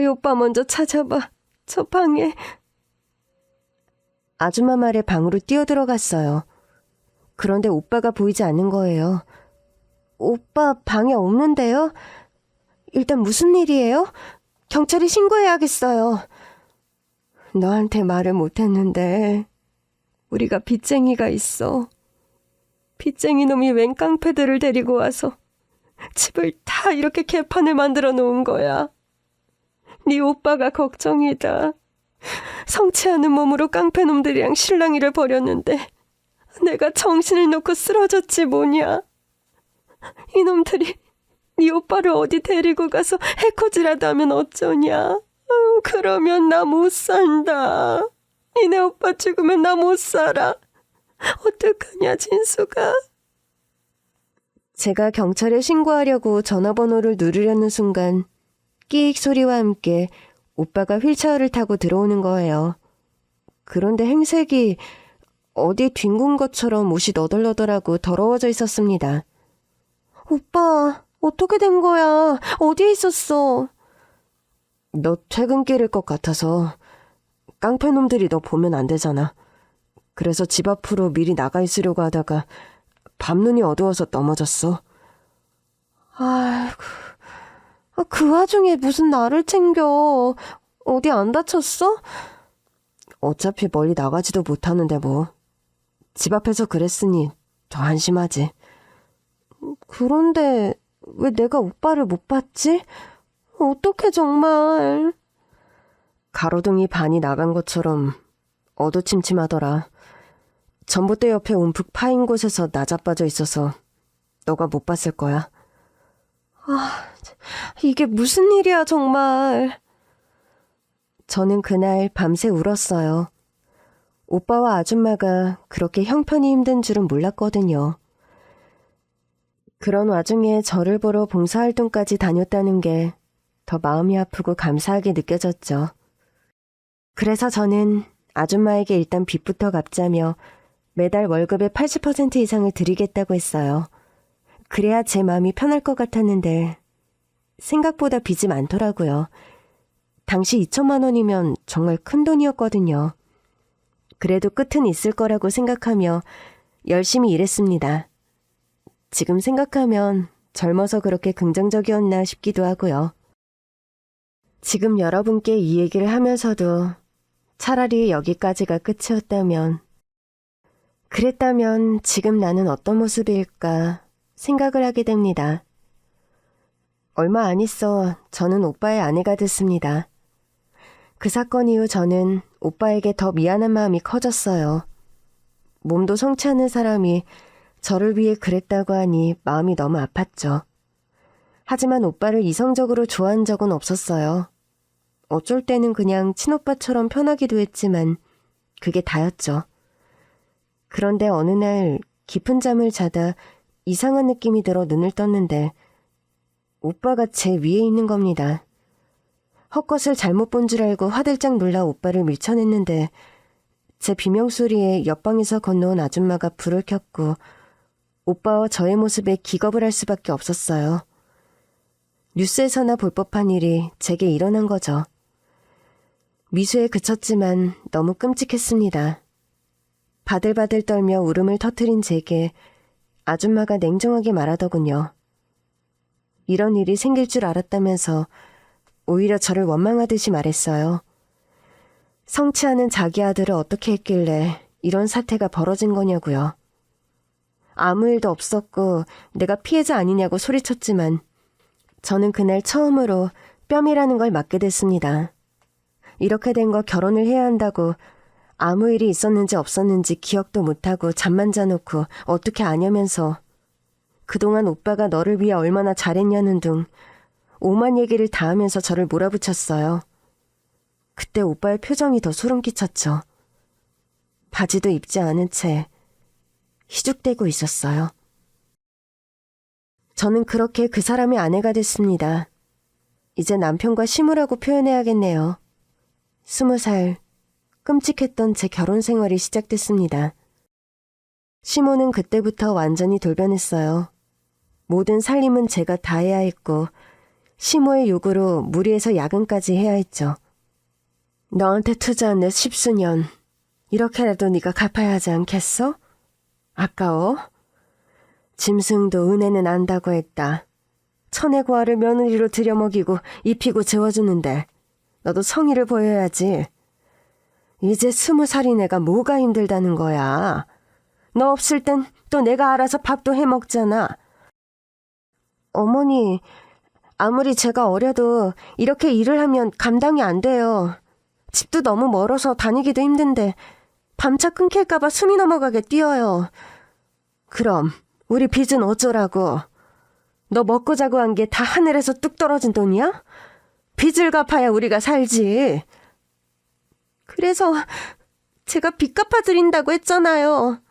오빠 먼저 찾아봐. 저 방에. 아줌마 말에 방으로 뛰어들어갔어요. 그런데 오빠가 보이지 않는 거예요. 오빠 방에 없는데요? 일단 무슨 일이에요? 경찰에 신고해야겠어요. 너한테 말을 못했는데 우리가 빚쟁이가 있어. 빚쟁이 놈이 웬 깡패들을 데리고 와서 집을 다 이렇게 개판을 만들어 놓은 거야. 네 오빠가 걱정이다. 성취하는 몸으로 깡패놈들이랑 실랑이를 벌였는데 내가 정신을 놓고 쓰러졌지 뭐냐. 이놈들이 네 오빠를 어디 데리고 가서 해코지라도 하면 어쩌냐. 그러면 나 못 산다. 니네 오빠 죽으면 나 못 살아. 어떡하냐, 진수가. 제가 경찰에 신고하려고 전화번호를 누르려는 순간 끼익 소리와 함께 오빠가 휠체어를 타고 들어오는 거예요. 그런데 행색이 어디 뒹군 것처럼 옷이 너덜너덜하고 더러워져 있었습니다. 오빠, 어떻게 된 거야? 어디에 있었어? 너 퇴근길일 것 같아서. 깡패놈들이 너 보면 안 되잖아. 그래서 집 앞으로 미리 나가 있으려고 하다가 밤눈이 어두워서 넘어졌어. 아이고, 그 와중에 무슨 나를 챙겨. 어디 안 다쳤어? 어차피 멀리 나가지도 못하는데 뭐. 집 앞에서 그랬으니 더 안심하지. 그런데 왜 내가 오빠를 못 봤지? 어떡해 정말. 가로등이 반이 나간 것처럼 어두침침하더라. 전봇대 옆에 움푹 파인 곳에서 나자빠져 있어서 너가 못 봤을 거야. 이게 무슨 일이야 정말. 저는 그날 밤새 울었어요. 오빠와 아줌마가 그렇게 형편이 힘든 줄은 몰랐거든요. 그런 와중에 저를 보러 봉사활동까지 다녔다는 게 더 마음이 아프고 감사하게 느껴졌죠. 그래서 저는 아줌마에게 일단 빚부터 갚자며 매달 월급의 80% 이상을 드리겠다고 했어요. 그래야 제 마음이 편할 것 같았는데 생각보다 빚이 많더라고요. 당시 2천만 원이면 정말 큰 돈이었거든요. 그래도 끝은 있을 거라고 생각하며 열심히 일했습니다. 지금 생각하면 젊어서 그렇게 긍정적이었나 싶기도 하고요. 지금 여러분께 이 얘기를 하면서도 차라리 여기까지가 그랬다면 지금 나는 어떤 모습일까 생각을 하게 됩니다. 얼마 안 있어 저는 오빠의 아내가 됐습니다. 그 사건 이후 저는 오빠에게 더 미안한 마음이 커졌어요. 몸도 성치 않은 사람이 저를 위해 그랬다고 하니 마음이 너무 아팠죠. 하지만 오빠를 이성적으로 좋아한 적은 없었어요. 어쩔 때는 그냥 친오빠처럼 편하기도 했지만 그게 다였죠. 그런데 어느 날 깊은 잠을 자다 이상한 느낌이 들어 눈을 떴는데 오빠가 제 위에 있는 겁니다. 헛것을 잘못 본 줄 알고 화들짝 놀라 오빠를 밀쳐냈는데 제 비명소리에 옆방에서 건너온 아줌마가 불을 켰고 오빠와 저의 모습에 기겁을 할 수밖에 없었어요. 뉴스에서나 볼 법한 일이 제게 일어난 거죠. 미수에 그쳤지만 너무 끔찍했습니다. 바들바들 떨며 울음을 터뜨린 제게 아줌마가 냉정하게 말하더군요. 이런 일이 생길 줄 알았다면서 오히려 저를 원망하듯이 말했어요. 성취하는 자기 아들을 어떻게 했길래 이런 사태가 벌어진 거냐고요. 아무 일도 없었고 내가 피해자 아니냐고 소리쳤지만 저는 그날 처음으로 뺨이라는 걸 맞게 됐습니다. 이렇게 된 거 결혼을 해야 한다고 아무 일이 있었는지 없었는지 기억도 못하고 잠만 자놓고 어떻게 아냐면서 그동안 오빠가 너를 위해 얼마나 잘했냐는 둥 오만 얘기를 다 하면서 저를 몰아붙였어요. 그때 오빠의 표정이 더 소름 끼쳤죠. 바지도 입지 않은 채 희죽대고 있었어요. 저는 그렇게 그 사람의 아내가 됐습니다. 이제 남편과 시무라고 표현해야겠네요. 20살, 끔찍했던 제 결혼 생활이 시작됐습니다. 시모는 그때부터 완전히 돌변했어요. 모든 살림은 제가 다 해야 했고 시모의 요구로 무리해서 야근까지 해야 했죠. 너한테 투자한 내 10수년, 이렇게라도 네가 갚아야 하지 않겠어? 아까워? 짐승도 은혜는 안다고 했다. 천의 고아를 며느리로 들여먹이고 입히고 재워주는데 너도 성의를 보여야지. 이제 20살인 애가 뭐가 힘들다는 거야. 너 없을 땐 또 내가 알아서 밥도 해 먹잖아. 어머니, 아무리 제가 어려도 이렇게 일을 하면 감당이 안 돼요. 집도 너무 멀어서 다니기도 힘든데 밤차 끊길까봐 숨이 넘어가게 뛰어요. 그럼 우리 빚은 어쩌라고? 너 먹고 자고 한 게 다 하늘에서 뚝 떨어진 돈이야? 빚을 갚아야 우리가 살지. 그래서 제가 빚 갚아드린다고 했잖아요.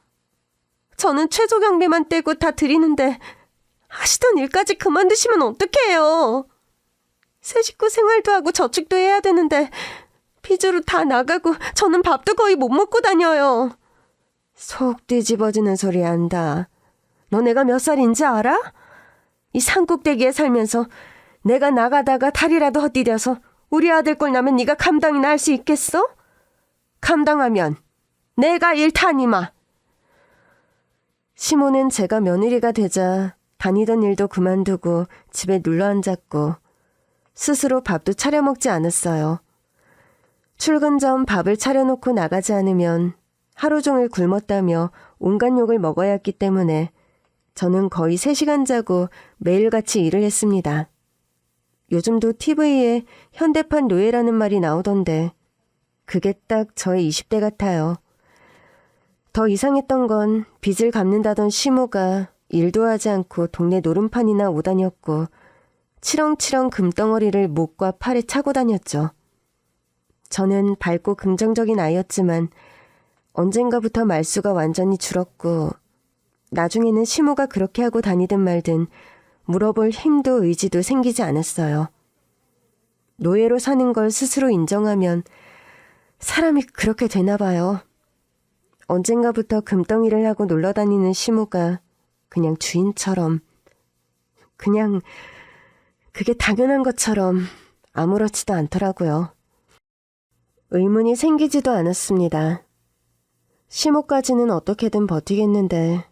저는 최저 경비만 떼고 다 드리는데 하시던 일까지 그만두시면 어떡해요. 새 식구 생활도 하고 저축도 해야 되는데 빚으로 다 나가고 저는 밥도 거의 못 먹고 다녀요. 속 뒤집어지는 소리 한다. 너 내가 몇 살인지 알아? 이 산꼭대기에 살면서 내가 나가다가 다리라도 헛디뎌서 우리 아들 꼴 나면 네가 감당이나 할 수 있겠어? 감당하면 내가 일타니마. 시모는 제가 며느리가 되자 다니던 일도 그만두고 집에 눌러앉았고 스스로 밥도 차려 먹지 않았어요. 출근 전 밥을 차려놓고 나가지 않으면 하루 종일 굶었다며 온갖 욕을 먹어야 했기 때문에 저는 거의 3시간 자고 매일같이 일을 했습니다. 요즘도 TV에 현대판 노예라는 말이 나오던데 그게 딱 저의 20대 같아요. 더 이상했던 건 빚을 갚는다던 시모가 일도 하지 않고 동네 노름판이나 오다녔고 치렁치렁 금덩어리를 목과 팔에 차고 다녔죠. 저는 밝고 긍정적인 아이였지만 언젠가부터 말수가 완전히 줄었고 나중에는 시모가 그렇게 하고 다니든 말든 물어볼 힘도 의지도 생기지 않았어요. 노예로 사는 걸 스스로 인정하면 사람이 그렇게 되나 봐요. 언젠가부터 금덩이를 하고 놀러다니는 시모가 그냥 주인처럼, 그냥 그게 당연한 것처럼 아무렇지도 않더라고요. 의문이 생기지도 않았습니다. 시모까지는 어떻게든 버티겠는데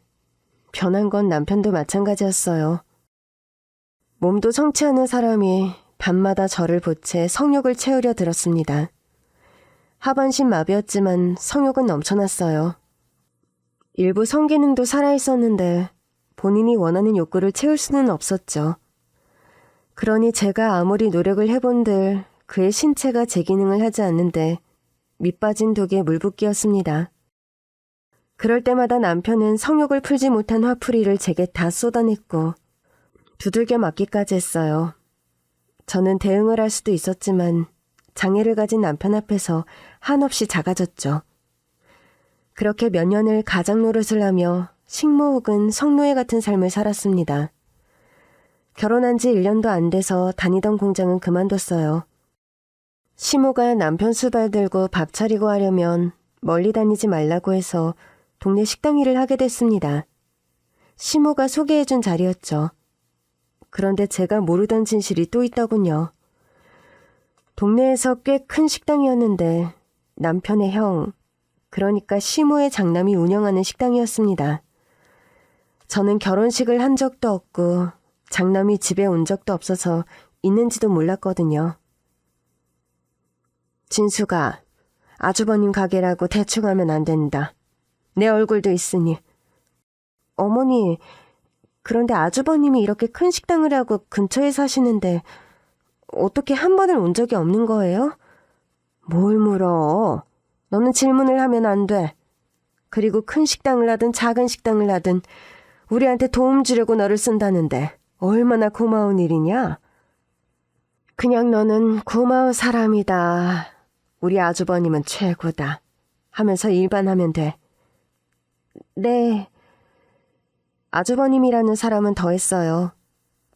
변한 건 남편도 마찬가지였어요. 몸도 성취하는 사람이 밤마다 저를 보채 성욕을 채우려 들었습니다. 하반신 마비였지만 성욕은 넘쳐났어요. 일부 성기능도 살아있었는데 본인이 원하는 욕구를 채울 수는 없었죠. 그러니 제가 아무리 노력을 해본들 그의 신체가 제 기능을 하지 않는데 밑빠진 독에 물붓기였습니다. 그럴 때마다 남편은 성욕을 풀지 못한 화풀이를 제게 다 쏟아냈고 두들겨 맞기까지 했어요. 저는 대응을 할 수도 있었지만 장애를 가진 남편 앞에서 한없이 작아졌죠. 그렇게 몇 년을 가장 노릇을 하며 식모 혹은 성노예 같은 삶을 살았습니다. 결혼한 지 1년도 안 돼서 다니던 공장은 그만뒀어요. 시모가 남편 수발 들고 밥 차리고 하려면 멀리 다니지 말라고 해서 동네 식당 일을 하게 됐습니다. 시모가 소개해준 자리였죠. 그런데 제가 모르던 진실이 또 있더군요. 동네에서 꽤 큰 식당이었는데 남편의 형, 그러니까 시모의 장남이 운영하는 식당이었습니다. 저는 결혼식을 한 적도 없고 장남이 집에 온 적도 없어서 있는지도 몰랐거든요. 진수가 아주버님 가게라고 대충 하면 안 된다. 내 얼굴도 있으니. 어머니, 그런데 아주버님이 이렇게 큰 식당을 하고 근처에 사시는데 어떻게 한 번을 온 적이 없는 거예요? 뭘 물어? 너는 질문을 하면 안 돼. 그리고 큰 식당을 하든 작은 식당을 하든 우리한테 도움 주려고 너를 쓴다는데 얼마나 고마운 일이냐? 그냥 너는 고마운 사람이다. 우리 아주버님은 최고다. 하면서 일반하면 돼. 네. 아주버님이라는 사람은 더 했어요.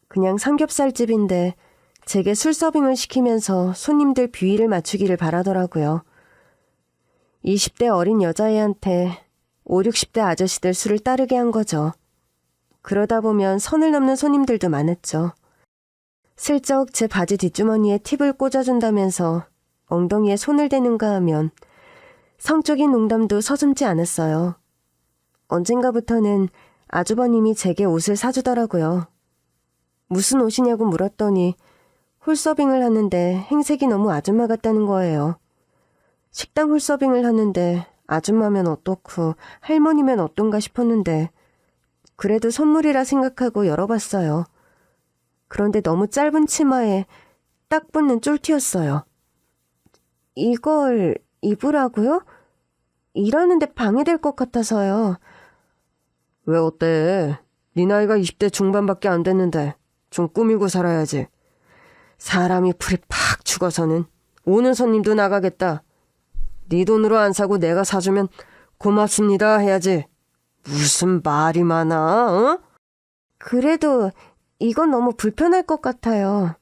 그냥 삼겹살집인데 제게 술 서빙을 시키면서 손님들 비위를 맞추기를 바라더라고요. 20대 어린 여자애한테 5, 60대 아저씨들 술을 따르게 한 거죠. 그러다 보면 선을 넘는 손님들도 많았죠. 슬쩍 제 바지 뒷주머니에 팁을 꽂아준다면서 엉덩이에 손을 대는가 하면 성적인 농담도 서슴지 않았어요. 언젠가부터는 아주버님이 제게 옷을 사주더라고요. 무슨 옷이냐고 물었더니 홀서빙을 하는데 행색이 너무 아줌마 같다는 거예요. 식당 홀서빙을 하는데 아줌마면 어떻고 할머니면 어떤가 싶었는데 그래도 선물이라 생각하고 열어봤어요. 그런데 너무 짧은 치마에 딱 붙는 쫄티였어요. 이걸 입으라고요? 일하는데 방해될 것 같아서요. 왜 어때? 네 나이가 20대 중반밖에 안 됐는데 좀 꾸미고 살아야지. 사람이 풀이 팍 죽어서는 오는 손님도 나가겠다. 네 돈으로 안 사고 내가 사주면 고맙습니다 해야지. 무슨 말이 많아, 어? 그래도 이건 너무 불편할 것 같아요.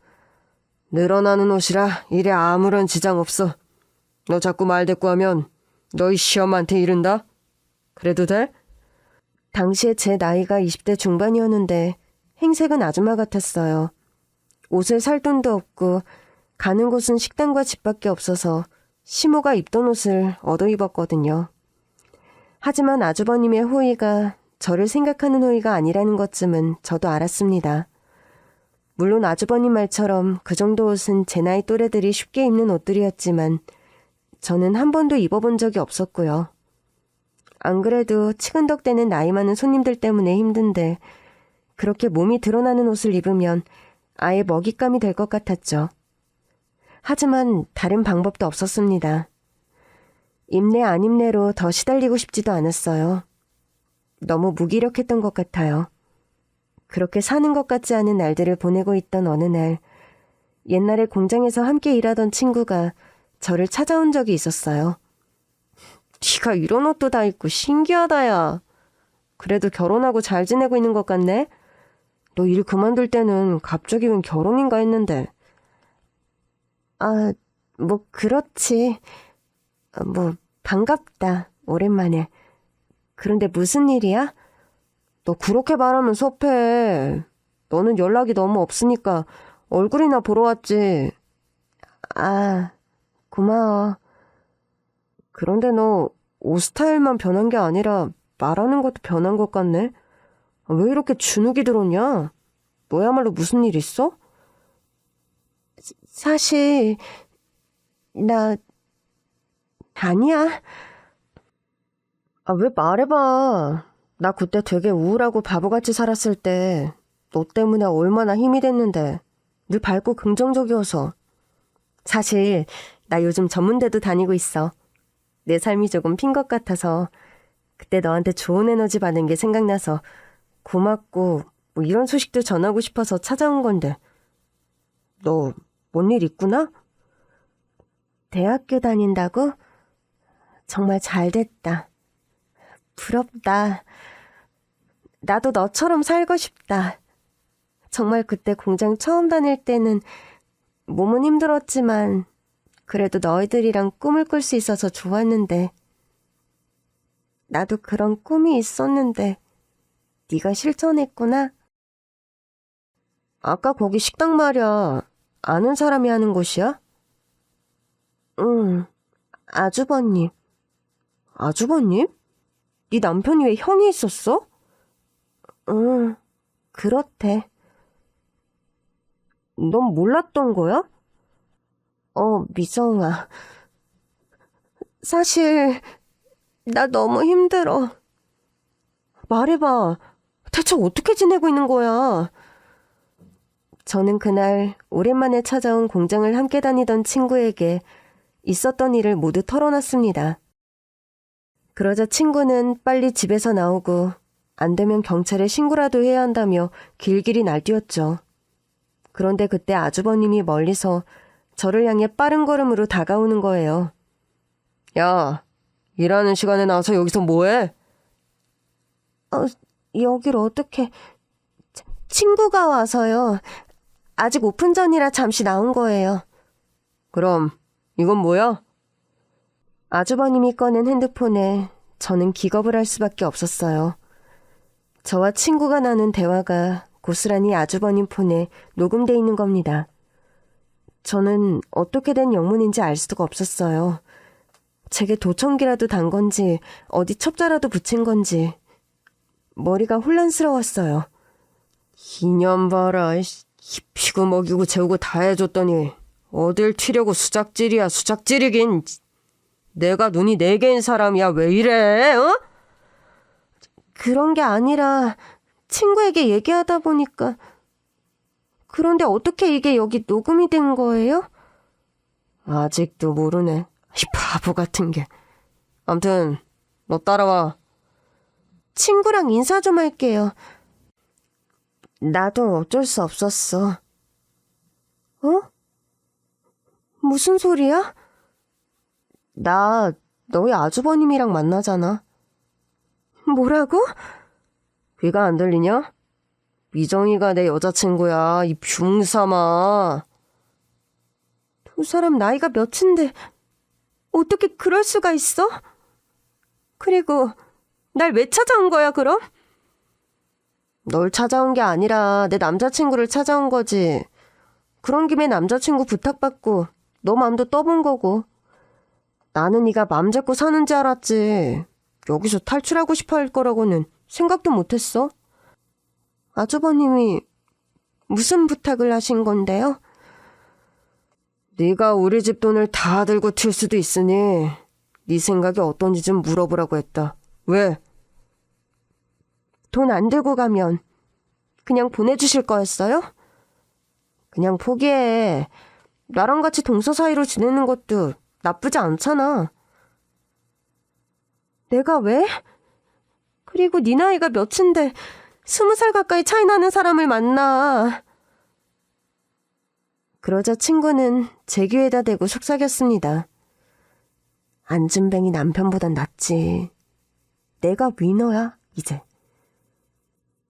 늘어나는 옷이라 일에 아무런 지장 없어. 너 자꾸 말대꾸하면 너희 시엄마한테 이른다? 그래도 돼? 당시에 제 나이가 20대 중반이었는데 행색은 아줌마 같았어요. 옷을 살 돈도 없고 가는 곳은 식당과 집밖에 없어서 시모가 입던 옷을 얻어 입었거든요. 하지만 아주버님의 호의가 저를 생각하는 호의가 아니라는 것쯤은 저도 알았습니다. 물론 아주버님 말처럼 그 정도 옷은 제 나이 또래들이 쉽게 입는 옷들이었지만 저는 한 번도 입어본 적이 없었고요. 안 그래도 치근덕대는 나이 많은 손님들 때문에 힘든데 그렇게 몸이 드러나는 옷을 입으면 아예 먹잇감이 될 것 같았죠. 하지만 다른 방법도 없었습니다. 입내 안 입내로 더 시달리고 싶지도 않았어요. 너무 무기력했던 것 같아요. 그렇게 사는 것 같지 않은 날들을 보내고 있던 어느 날, 옛날에 공장에서 함께 일하던 친구가 저를 찾아온 적이 있었어요. 네가 이런 옷도 다 입고 신기하다, 야. 그래도 결혼하고 잘 지내고 있는 것 같네? 너 일 그만둘 때는 갑자기 웬 결혼인가 했는데. 아, 뭐 그렇지. 뭐 반갑다, 오랜만에. 그런데 무슨 일이야? 너 그렇게 말하면 섭해. 너는 연락이 너무 없으니까 얼굴이나 보러 왔지. 아, 고마워. 그런데 너 옷 스타일만 변한 게 아니라 말하는 것도 변한 것 같네. 왜 이렇게 주눅이 들었냐? 너야말로 무슨 일 있어? 사실 나 아니야. 아, 왜 말해봐. 나 그때 되게 우울하고 바보같이 살았을 때 너 때문에 얼마나 힘이 됐는데. 늘 밝고 긍정적이어서. 사실 나 요즘 전문대도 다니고 있어. 내 삶이 조금 핀 것 같아서 그때 너한테 좋은 에너지 받은 게 생각나서 고맙고 뭐 이런 소식도 전하고 싶어서 찾아온 건데. 너 뭔 일 있구나? 대학교 다닌다고? 정말 잘 됐다. 부럽다. 나도 너처럼 살고 싶다. 정말 그때 공장 처음 다닐 때는 몸은 힘들었지만 그래도 너희들이랑 꿈을 꿀 수 있어서 좋았는데 나도 그런 꿈이 있었는데 네가 실천했구나. 아까 거기 식당 말이야. 아는 사람이 하는 곳이야? 응, 아주버님. 아주버님? 네 남편이 왜 형이 있었어? 응, 그렇대. 넌 몰랐던 거야? 미정아. 사실 나 너무 힘들어. 말해봐. 대체 어떻게 지내고 있는 거야? 저는 그날 오랜만에 찾아온 공장을 함께 다니던 친구에게 있었던 일을 모두 털어놨습니다. 그러자 친구는 빨리 집에서 나오고 안 되면 경찰에 신고라도 해야 한다며 길길이 날뛰었죠. 그런데 그때 아주버님이 멀리서 저를 향해 빠른 걸음으로 다가오는 거예요. 야, 일하는 시간에 나와서 여기서 뭐해? 여길 어떻게... 친구가 와서요. 아직 오픈 전이라 잠시 나온 거예요. 그럼 이건 뭐야? 아주버님이 꺼낸 핸드폰에 저는 기겁을 할 수밖에 없었어요. 저와 친구가 나눈 대화가 고스란히 아주버님 폰에 녹음돼 있는 겁니다. 저는 어떻게 된 영문인지 알 수가 없었어요. 제게 도청기라도 단 건지 어디 첩자라도 붙인 건지 머리가 혼란스러웠어요. 이년 봐라. 입히고 먹이고 재우고 다 해줬더니 어딜 튀려고 수작질이야. 수작질이긴. 내가 눈이 4개인 사람이야. 왜 이래? 어? 그런 게 아니라 친구에게 얘기하다 보니까. 그런데 어떻게 이게 여기 녹음이 된 거예요? 아직도 모르네. 이 바보 같은 게. 암튼 너 따라와. 친구랑 인사 좀 할게요. 나도 어쩔 수 없었어. 어? 무슨 소리야? 나 너희 아주버님이랑 만나잖아. 뭐라고? 귀가 안 들리냐? 미정이가 내 여자친구야. 이 뷰삼아. 두 사람 나이가 몇인데 어떻게 그럴 수가 있어? 그리고 날 왜 찾아온 거야, 그럼? 널 찾아온 게 아니라 내 남자친구를 찾아온 거지. 그런 김에 남자친구 부탁받고 너 맘도 떠본 거고. 나는 네가 맘 잡고 사는 줄 알았지. 여기서 탈출하고 싶어 할 거라고는 생각도 못했어. 아주버님이 무슨 부탁을 하신 건데요? 네가 우리 집 돈을 다 들고 튈 수도 있으니 네 생각이 어떤지 좀 물어보라고 했다. 왜? 돈 안 들고 가면 그냥 보내주실 거였어요? 그냥 포기해. 나랑 같이 동서 사이로 지내는 것도 나쁘지 않잖아. 내가 왜? 그리고 네 나이가 몇인데 20살 가까이 차이 나는 사람을 만나. 그러자 친구는 제 귀에다 대고 속삭였습니다. 안진뱅이 남편보단 낫지. 내가 위너야, 이제.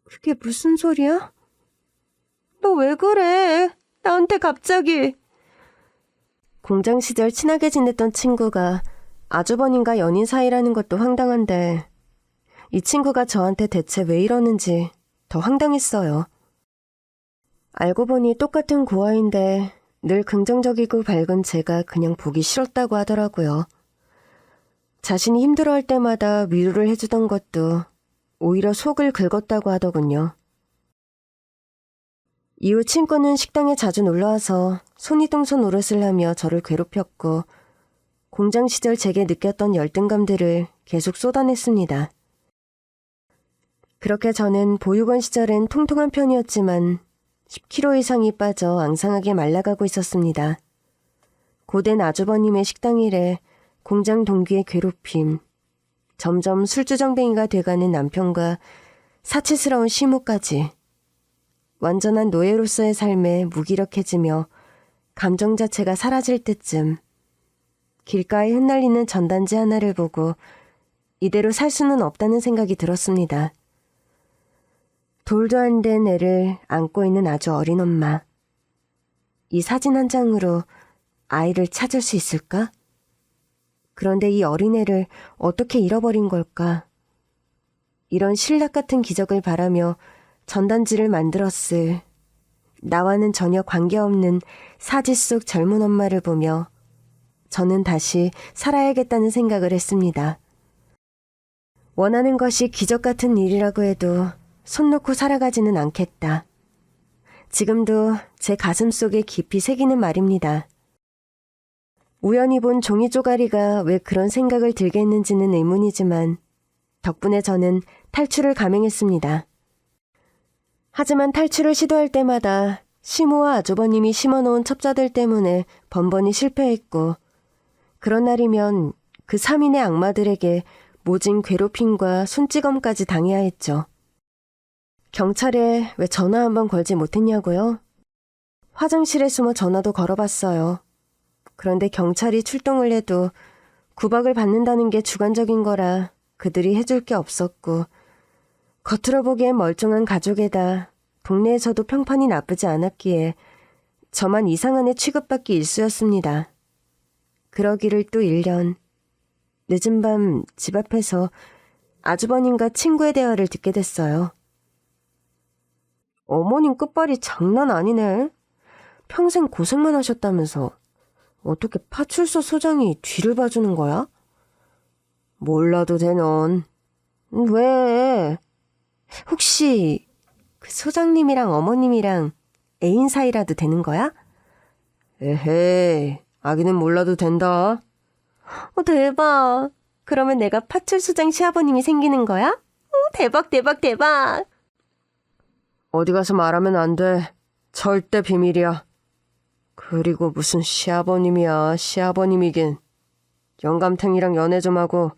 그게 무슨 소리야? 너 왜 그래? 나한테 갑자기. 공장 시절 친하게 지냈던 친구가 아주버님과 연인 사이라는 것도 황당한데 이 친구가 저한테 대체 왜 이러는지 더 황당했어요. 알고 보니 똑같은 고아인데 늘 긍정적이고 밝은 제가 그냥 보기 싫었다고 하더라고요. 자신이 힘들어할 때마다 위로를 해주던 것도 오히려 속을 긁었다고 하더군요. 이후 친구는 식당에 자주 놀러와서 손이동소 노릇을 하며 저를 괴롭혔고 공장 시절 제게 느꼈던 열등감들을 계속 쏟아냈습니다. 그렇게 저는 보육원 시절엔 통통한 편이었지만 10kg 이상이 빠져 앙상하게 말라가고 있었습니다. 고된 아주버님의 식당 일에 공장 동기의 괴롭힘, 점점 술주정뱅이가 돼가는 남편과 사치스러운 시무까지 완전한 노예로서의 삶에 무기력해지며 감정 자체가 사라질 때쯤 길가에 흩날리는 전단지 하나를 보고 이대로 살 수는 없다는 생각이 들었습니다. 돌도 안 된 애를 안고 있는 아주 어린 엄마. 이 사진 한 장으로 아이를 찾을 수 있을까? 그런데 이 어린애를 어떻게 잃어버린 걸까? 이런 신락 같은 기적을 바라며 전단지를 만들었을 나와는 전혀 관계없는 사지 속 젊은 엄마를 보며 저는 다시 살아야겠다는 생각을 했습니다. 원하는 것이 기적 같은 일이라고 해도 손 놓고 살아가지는 않겠다. 지금도 제 가슴 속에 깊이 새기는 말입니다. 우연히 본 종이 쪼가리가 왜 그런 생각을 들게 했는지는 의문이지만 덕분에 저는 탈출을 감행했습니다. 하지만 탈출을 시도할 때마다 시모와 아주버님이 심어놓은 첩자들 때문에 번번이 실패했고 그런 날이면 그 3인의 악마들에게 모진 괴롭힘과 손찌검까지 당해야 했죠. 경찰에 왜 전화 한번 걸지 못했냐고요? 화장실에 숨어 전화도 걸어봤어요. 그런데 경찰이 출동을 해도 구박을 받는다는 게 주관적인 거라 그들이 해줄 게 없었고 겉으로 보기엔 멀쩡한 가족에다 동네에서도 평판이 나쁘지 않았기에 저만 이상한 애 취급받기 일쑤였습니다. 그러기를 또 1년. 늦은 밤 집 앞에서 아주버님과 친구의 대화를 듣게 됐어요. 어머님 끝발이 장난 아니네. 평생 고생만 하셨다면서 어떻게 파출소 소장이 뒤를 봐주는 거야? 몰라도 돼 넌. 왜? 혹시 그 소장님이랑 어머님이랑 애인 사이라도 되는 거야? 에헤이, 아기는 몰라도 된다. 대박. 그러면 내가 파출소장 시아버님이 생기는 거야? 대박 대박 대박. 어디 가서 말하면 안 돼. 절대 비밀이야. 그리고 무슨 시아버님이야. 시아버님이긴. 영감탱이랑 연애 좀 하고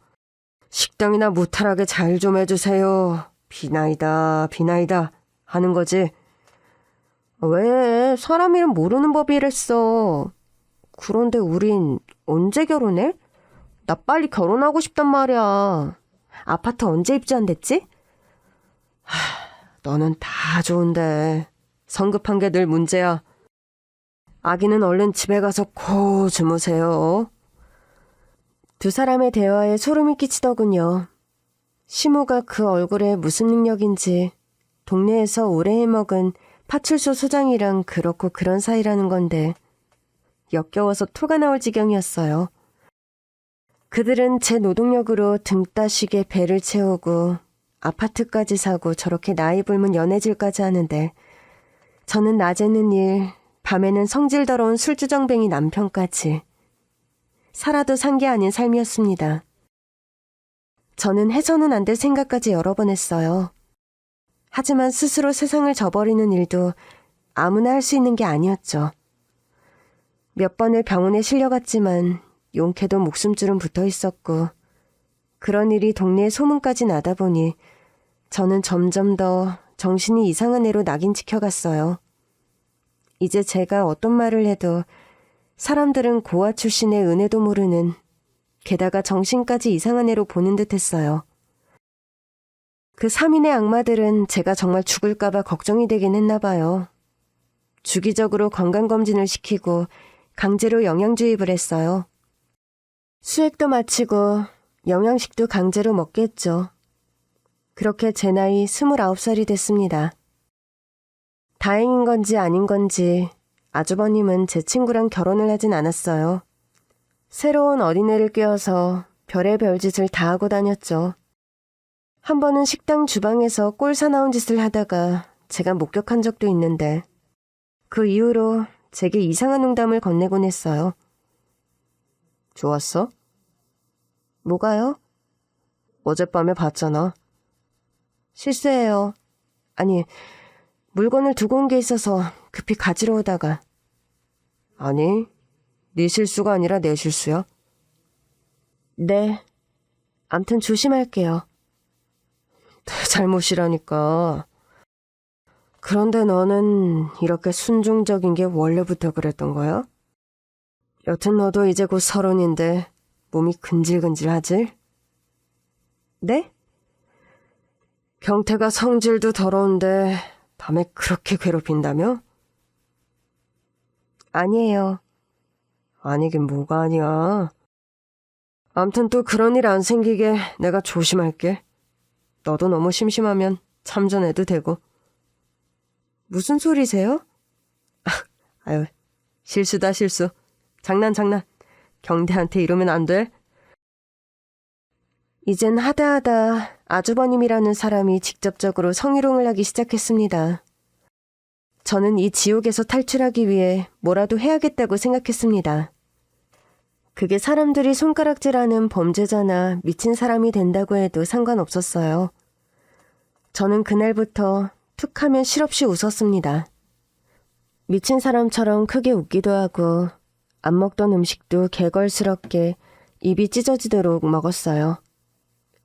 식당이나 무탈하게 잘 좀 해주세요. 비나이다 비나이다 하는 거지. 왜 사람 이름 모르는 법이 이랬어. 그런데 우린 언제 결혼해? 나 빨리 결혼하고 싶단 말이야. 아파트 언제 입주한댔지? 너는 다 좋은데 성급한 게 늘 문제야. 아기는 얼른 집에 가서 고 주무세요. 두 사람의 대화에 소름이 끼치더군요. 시모가 그 얼굴에 무슨 능력인지 동네에서 오래 해먹은 파출소 소장이랑 그렇고 그런 사이라는 건데 역겨워서 토가 나올 지경이었어요. 그들은 제 노동력으로 등 따시게 배를 채우고 아파트까지 사고 저렇게 나이 불문 연애질까지 하는데 저는 낮에는 일, 밤에는 성질 더러운 술주정뱅이 남편까지. 살아도 산 게 아닌 삶이었습니다. 저는 해서는 안 될 생각까지 여러 번 했어요. 하지만 스스로 세상을 저버리는 일도 아무나 할 수 있는 게 아니었죠. 몇 번을 병원에 실려갔지만 용케도 목숨줄은 붙어 있었고 그런 일이 동네에 소문까지 나다 보니 저는 점점 더 정신이 이상한 애로 낙인 찍혀갔어요. 이제 제가 어떤 말을 해도 사람들은 고아 출신의 은혜도 모르는 게다가 정신까지 이상한 애로 보는 듯 했어요. 그 3인의 악마들은 제가 정말 죽을까봐 걱정이 되긴 했나 봐요. 주기적으로 건강검진을 시키고 강제로 영양주입을 했어요. 수액도 마치고 영양식도 강제로 먹게 했죠. 그렇게 제 나이 29살이 됐습니다. 다행인 건지 아닌 건지 아주버님은 제 친구랑 결혼을 하진 않았어요. 새로운 어린애를 꿰어서 별의별 짓을 다 하고 다녔죠. 한 번은 식당 주방에서 꼴 사나운 짓을 하다가 제가 목격한 적도 있는데 그 이후로 제게 이상한 농담을 건네곤 했어요. 좋았어? 뭐가요? 어젯밤에 봤잖아. 실수해요. 아니, 물건을 두고 온 게 있어서 급히 가지러 오다가. 아니, 네 실수가 아니라 내 실수야. 네. 암튼 조심할게요. 내 잘못이라니까. 그런데 너는 이렇게 순종적인 게 원래부터 그랬던 거야? 여튼 너도 이제 곧 30인데 몸이 근질근질하지? 네? 경태가 성질도 더러운데 밤에 그렇게 괴롭힌다며? 아니에요. 아니긴 뭐가 아니야. 암튼 또 그런 일 안 생기게 내가 조심할게. 너도 너무 심심하면 참전해도 되고. 무슨 소리세요? 아유, 실수다 실수. 장난. 경태한테 이러면 안 돼. 이젠 하다하다 아주버님이라는 사람이 직접적으로 성희롱을 하기 시작했습니다. 저는 이 지옥에서 탈출하기 위해 뭐라도 해야겠다고 생각했습니다. 그게 사람들이 손가락질하는 범죄자나 미친 사람이 된다고 해도 상관없었어요. 저는 그날부터 툭 하면 실없이 웃었습니다. 미친 사람처럼 크게 웃기도 하고 안 먹던 음식도 개걸스럽게 입이 찢어지도록 먹었어요.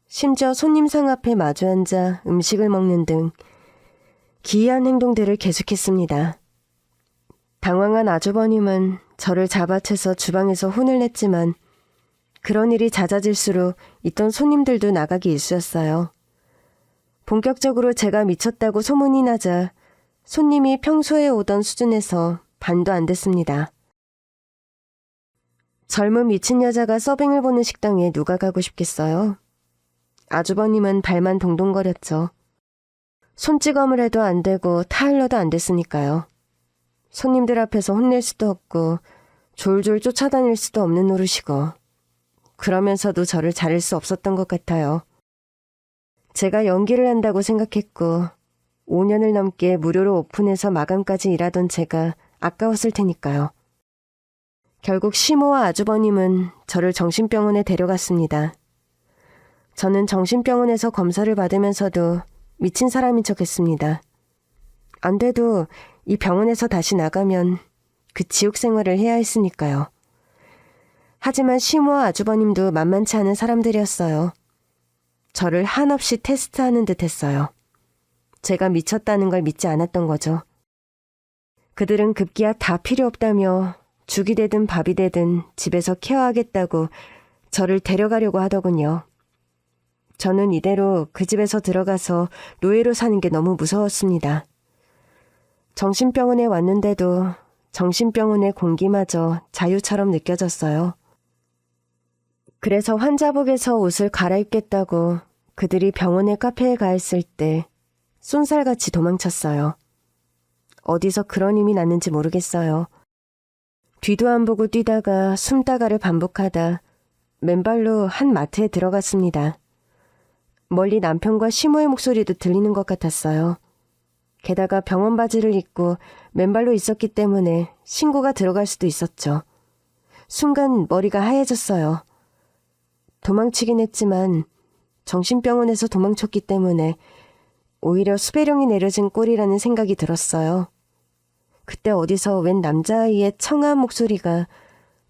심지어 손님상 앞에 마주 앉아 음식을 먹는 등 기이한 행동들을 계속했습니다. 당황한 아주버님은 저를 잡아채서 주방에서 혼을 냈지만 그런 일이 잦아질수록 있던 손님들도 나가기 일쑤였어요. 본격적으로 제가 미쳤다고 소문이 나자 손님이 평소에 오던 수준에서 반도 안 됐습니다. 젊은 미친 여자가 서빙을 보는 식당에 누가 가고 싶겠어요? 아주버님은 발만 동동거렸죠. 손찌검을 해도 안 되고 타일러도 안 됐으니까요. 손님들 앞에서 혼낼 수도 없고 졸졸 쫓아다닐 수도 없는 노릇이고 그러면서도 저를 자를 수 없었던 것 같아요. 제가 연기를 한다고 생각했고 5년을 넘게 무료로 오픈해서 마감까지 일하던 제가 아까웠을 테니까요. 결국 시모와 아주버님은 저를 정신병원에 데려갔습니다. 저는 정신병원에서 검사를 받으면서도 미친 사람인 척했습니다. 안 돼도 이 병원에서 다시 나가면 그 지옥 생활을 해야 했으니까요. 하지만 시모와 아주버님도 만만치 않은 사람들이었어요. 저를 한없이 테스트하는 듯 했어요. 제가 미쳤다는 걸 믿지 않았던 거죠. 그들은 급기야 다 필요 없다며 죽이 되든 밥이 되든 집에서 케어하겠다고 저를 데려가려고 하더군요. 저는 이대로 그 집에서 들어가서 노예로 사는 게 너무 무서웠습니다. 정신병원에 왔는데도 정신병원의 공기마저 자유처럼 느껴졌어요. 그래서 환자복에서 옷을 갈아입겠다고 그들이 병원의 카페에 가 있을 때 쏜살같이 도망쳤어요. 어디서 그런 힘이 났는지 모르겠어요. 뒤도 안 보고 뛰다가 숨다가를 반복하다 맨발로 한 마트에 들어갔습니다. 멀리 남편과 시모의 목소리도 들리는 것 같았어요. 게다가 병원 바지를 입고 맨발로 있었기 때문에 신고가 들어갈 수도 있었죠. 순간 머리가 하얘졌어요. 도망치긴 했지만 정신병원에서 도망쳤기 때문에 오히려 수배령이 내려진 꼴이라는 생각이 들었어요. 그때 어디서 웬 남자아이의 청아한 목소리가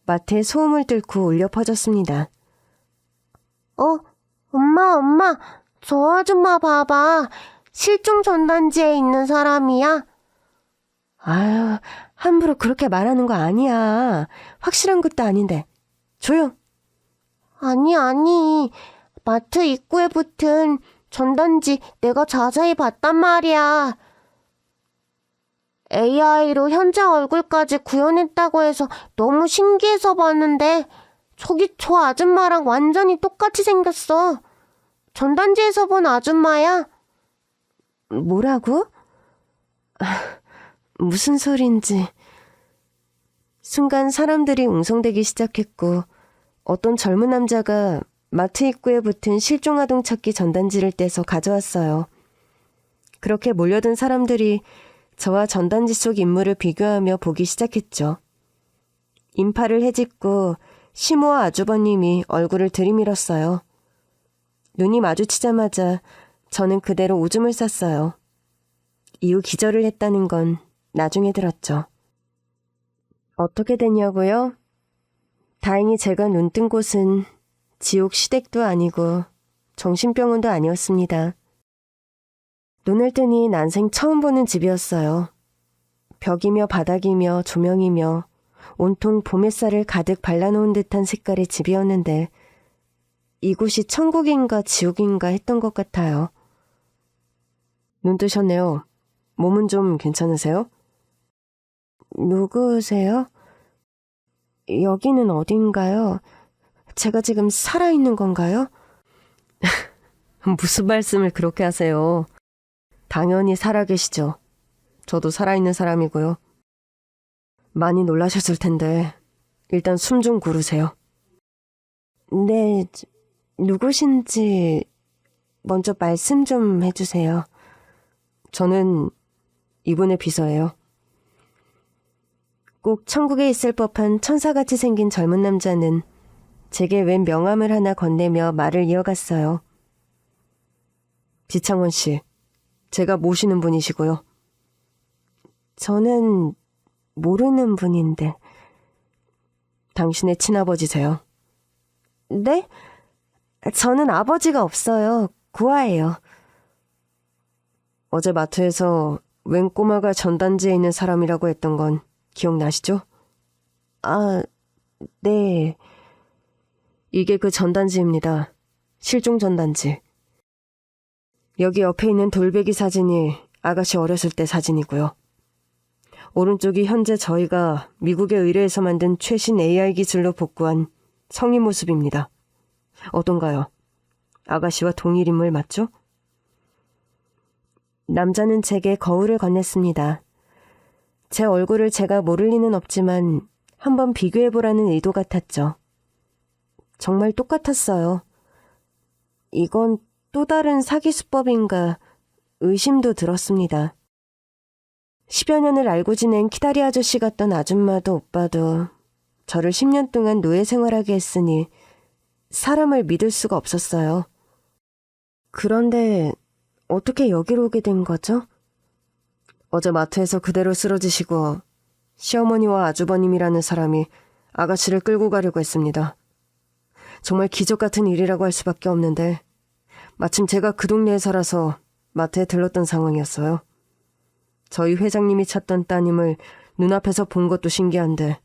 마트에 소음을 뚫고 울려 퍼졌습니다. 엄마, 저 아줌마 봐봐. 실종 전단지에 있는 사람이야? 아유, 함부로 그렇게 말하는 거 아니야. 확실한 것도 아닌데. 조용! 아니. 마트 입구에 붙은 전단지 내가 자세히 봤단 말이야. AI로 현장 얼굴까지 구현했다고 해서 너무 신기해서 봤는데 저기 저 아줌마랑 완전히 똑같이 생겼어. 전단지에서 본 아줌마야. 뭐라고? 무슨 소린지. 순간 사람들이 웅성대기 시작했고 어떤 젊은 남자가 마트 입구에 붙은 실종아동 찾기 전단지를 떼서 가져왔어요. 그렇게 몰려든 사람들이 저와 전단지 속 인물을 비교하며 보기 시작했죠. 인파를 헤집고 시모와 아주버님이 얼굴을 들이밀었어요. 눈이 마주치자마자 저는 그대로 오줌을 쌌어요. 이후 기절을 했다는 건 나중에 들었죠. 어떻게 됐냐고요? 다행히 제가 눈뜬 곳은 지옥 시댁도 아니고 정신병원도 아니었습니다. 눈을 뜨니 난생 처음 보는 집이었어요. 벽이며 바닥이며 조명이며 온통 봄햇살을 가득 발라놓은 듯한 색깔의 집이었는데 이곳이 천국인가 지옥인가 했던 것 같아요. 눈 뜨셨네요. 몸은 좀 괜찮으세요? 누구세요? 여기는 어딘가요? 제가 지금 살아있는 건가요? 무슨 말씀을 그렇게 하세요? 당연히 살아계시죠. 저도 살아있는 사람이고요. 많이 놀라셨을 텐데 일단 숨 좀 고르세요. 네, 누구신지 먼저 말씀 좀 해주세요. 저는 이분의 비서예요. 꼭 천국에 있을 법한 천사같이 생긴 젊은 남자는 제게 웬 명함을 하나 건네며 말을 이어갔어요. 지창원 씨, 제가 모시는 분이시고요. 저는 모르는 분인데. 당신의 친아버지세요. 네? 저는 아버지가 없어요. 고아예요. 어제 마트에서 웬 꼬마가 전단지에 있는 사람이라고 했던 건 기억나시죠? 아, 네. 이게 그 전단지입니다. 실종 전단지. 여기 옆에 있는 돌베개 사진이 아가씨 어렸을 때 사진이고요. 오른쪽이 현재 저희가 미국의 의뢰에서 만든 최신 AI 기술로 복구한 성인 모습입니다. 어떤가요? 아가씨와 동일 인물 맞죠? 남자는 제게 거울을 건넸습니다. 제 얼굴을 제가 모를 리는 없지만 한번 비교해보라는 의도 같았죠. 정말 똑같았어요. 이건 또 다른 사기 수법인가 의심도 들었습니다. 10여 년을 알고 지낸 키다리 아저씨 같던 아줌마도 오빠도 저를 10년 동안 노예 생활하게 했으니 사람을 믿을 수가 없었어요. 그런데 어떻게 여기로 오게 된 거죠? 어제 마트에서 그대로 쓰러지시고 시어머니와 아주버님이라는 사람이 아가씨를 끌고 가려고 했습니다. 정말 기적 같은 일이라고 할 수밖에 없는데 마침 제가 그 동네에 살아서 마트에 들렀던 상황이었어요. 저희 회장님이 찾던 따님을 눈앞에서 본 것도 신기한데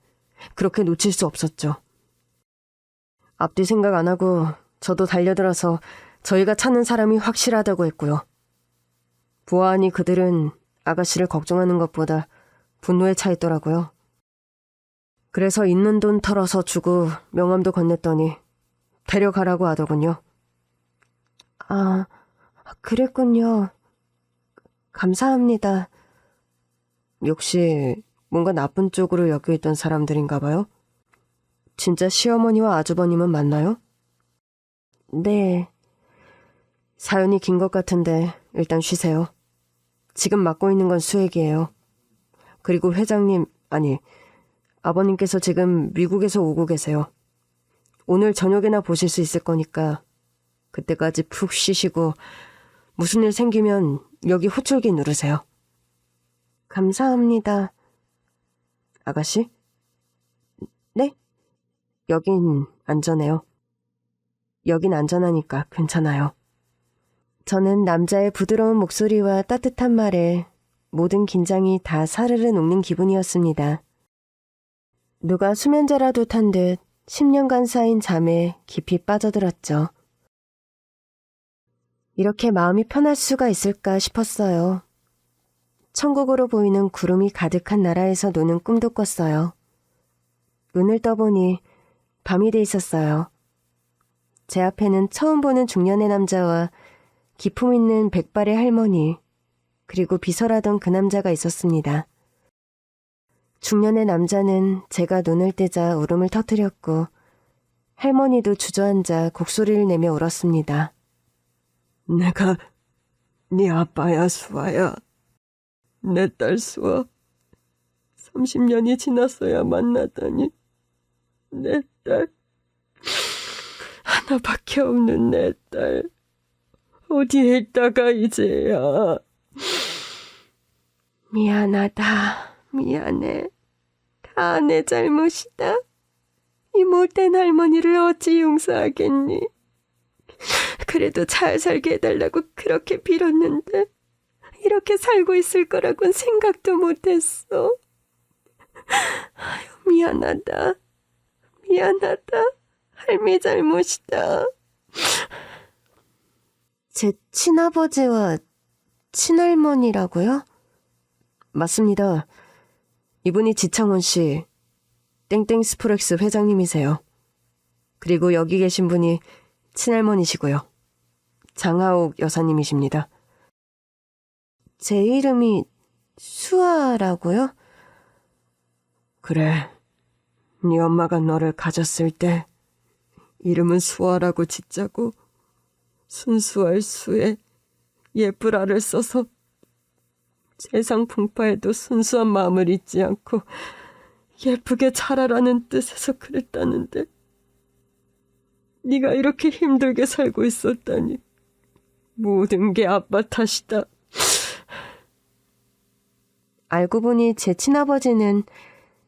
그렇게 놓칠 수 없었죠. 앞뒤 생각 안 하고 저도 달려들어서 저희가 찾는 사람이 확실하다고 했고요. 보아하니 그들은 아가씨를 걱정하는 것보다 분노에 차 있더라고요. 그래서 있는 돈 털어서 주고 명함도 건넸더니 데려가라고 하더군요. 아, 그랬군요. 감사합니다. 역시 뭔가 나쁜 쪽으로 엮여있던 사람들인가 봐요. 진짜 시어머니와 아주버님은 맞나요? 네. 사연이 긴 것 같은데 일단 쉬세요. 지금 맡고 있는 건 수액이에요. 그리고 회장님, 아니, 아버님께서 지금 미국에서 오고 계세요. 오늘 저녁에나 보실 수 있을 거니까 그때까지 푹 쉬시고 무슨 일 생기면 여기 호출기 누르세요. 감사합니다. 아가씨? 네? 여긴 안전해요. 여긴 안전하니까 괜찮아요. 저는 남자의 부드러운 목소리와 따뜻한 말에 모든 긴장이 다 사르르 녹는 기분이었습니다. 누가 수면제라도 탄 듯 10년간 쌓인 잠에 깊이 빠져들었죠. 이렇게 마음이 편할 수가 있을까 싶었어요. 천국으로 보이는 구름이 가득한 나라에서 노는 꿈도 꿨어요. 눈을 떠보니 밤이 돼 있었어요. 제 앞에는 처음 보는 중년의 남자와 기품 있는 백발의 할머니, 그리고 비설하던 그 남자가 있었습니다. 중년의 남자는 제가 눈을 뜨자 울음을 터뜨렸고 할머니도 주저앉아 곡소리를 내며 울었습니다. 내가 네 아빠야, 수아야. 내 딸 수아. 30년이 지났어야 만나다니. 내 딸. 하나밖에 없는 내 딸. 어디에 있다가 이제야. 미안하다. 미안해. 다 내 잘못이다. 이 못된 할머니를 어찌 용서하겠니? 그래도 잘 살게 해달라고 그렇게 빌었는데 이렇게 살고 있을 거라고는 생각도 못했어. 아유, 미안하다. 미안하다. 할미 잘못이다. 제 친아버지와 친할머니라고요? 맞습니다. 이분이 지창원 씨, 땡땡 스프렉스 회장님이세요. 그리고 여기 계신 분이 친할머니시고요. 장하옥 여사님이십니다. 제 이름이 수아라고요? 그래. 네 엄마가 너를 가졌을 때 이름은 수아라고 짓자고 순수할 수에 예쁘라를 써서 세상 풍파에도 순수한 마음을 잊지 않고 예쁘게 자라라는 뜻에서 그랬다는데 네가 이렇게 힘들게 살고 있었다니. 모든 게 아빠 탓이다. 알고 보니 제 친아버지는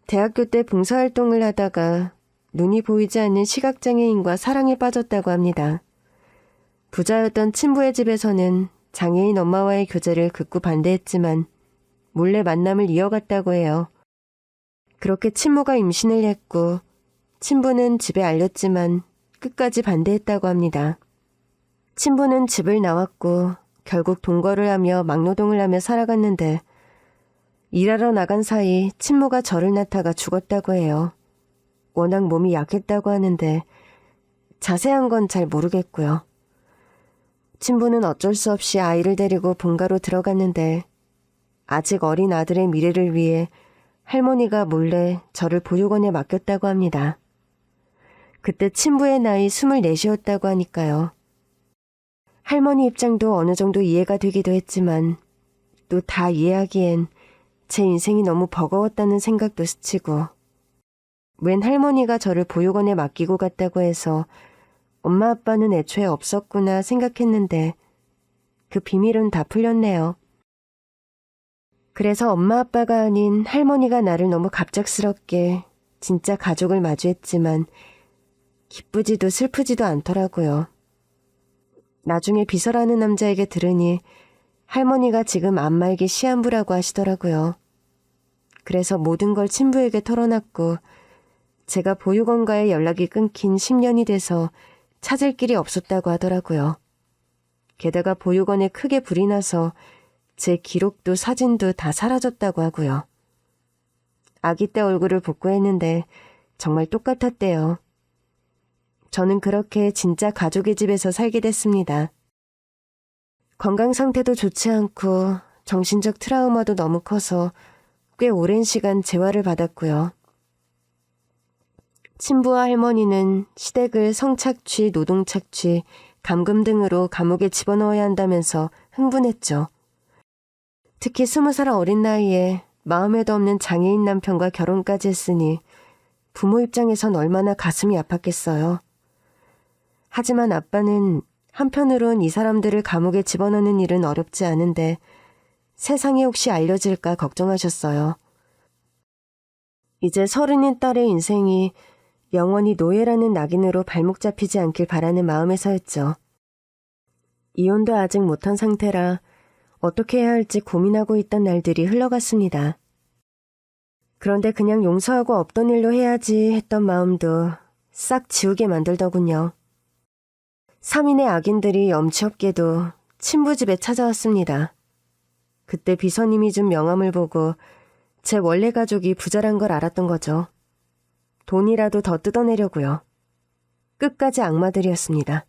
대학교 때 봉사활동을 하다가 눈이 보이지 않는 시각장애인과 사랑에 빠졌다고 합니다. 부자였던 친부의 집에서는 장애인 엄마와의 교제를 극구 반대했지만 몰래 만남을 이어갔다고 해요. 그렇게 친모가 임신을 했고 친부는 집에 알렸지만 끝까지 반대했다고 합니다. 친부는 집을 나왔고 결국 동거를 하며 막노동을 하며 살아갔는데 일하러 나간 사이 친모가 저를 낳다가 죽었다고 해요. 워낙 몸이 약했다고 하는데 자세한 건 잘 모르겠고요. 친부는 어쩔 수 없이 아이를 데리고 본가로 들어갔는데 아직 어린 아들의 미래를 위해 할머니가 몰래 저를 보육원에 맡겼다고 합니다. 그때 친부의 나이 24이었다고 하니까요. 할머니 입장도 어느 정도 이해가 되기도 했지만 또 다 이해하기엔 제 인생이 너무 버거웠다는 생각도 스치고 웬 할머니가 저를 보육원에 맡기고 갔다고 해서 엄마 아빠는 애초에 없었구나 생각했는데 그 비밀은 다 풀렸네요. 그래서 엄마 아빠가 아닌 할머니가 나를 너무 갑작스럽게 진짜 가족을 마주했지만 기쁘지도 슬프지도 않더라고요. 나중에 비서라는 남자에게 들으니 할머니가 지금 안말기 시한부라고 하시더라고요. 그래서 모든 걸 친부에게 털어놨고 제가 보육원과의 연락이 끊긴 10년이 돼서 찾을 길이 없었다고 하더라고요. 게다가 보육원에 크게 불이 나서 제 기록도 사진도 다 사라졌다고 하고요. 아기 때 얼굴을 복구했는데 정말 똑같았대요. 저는 그렇게 진짜 가족의 집에서 살게 됐습니다. 건강 상태도 좋지 않고 정신적 트라우마도 너무 커서 꽤 오랜 시간 재활을 받았고요. 친부와 할머니는 시댁을 성착취, 노동착취, 감금 등으로 감옥에 집어넣어야 한다면서 흥분했죠. 특히 20살 어린 나이에 마음에도 없는 장애인 남편과 결혼까지 했으니 부모 입장에선 얼마나 가슴이 아팠겠어요. 하지만 아빠는 한편으론 이 사람들을 감옥에 집어넣는 일은 어렵지 않은데 세상에 혹시 알려질까 걱정하셨어요. 이제 30인 딸의 인생이 영원히 노예라는 낙인으로 발목 잡히지 않길 바라는 마음에서였죠. 이혼도 아직 못한 상태라 어떻게 해야 할지 고민하고 있던 날들이 흘러갔습니다. 그런데 그냥 용서하고 없던 일로 해야지 했던 마음도 싹 지우게 만들더군요. 3인의 악인들이 염치 없게도 친부 집에 찾아왔습니다. 그때 비서님이 준 명함을 보고 제 원래 가족이 부자란 걸 알았던 거죠. 돈이라도 더 뜯어내려고요. 끝까지 악마들이었습니다.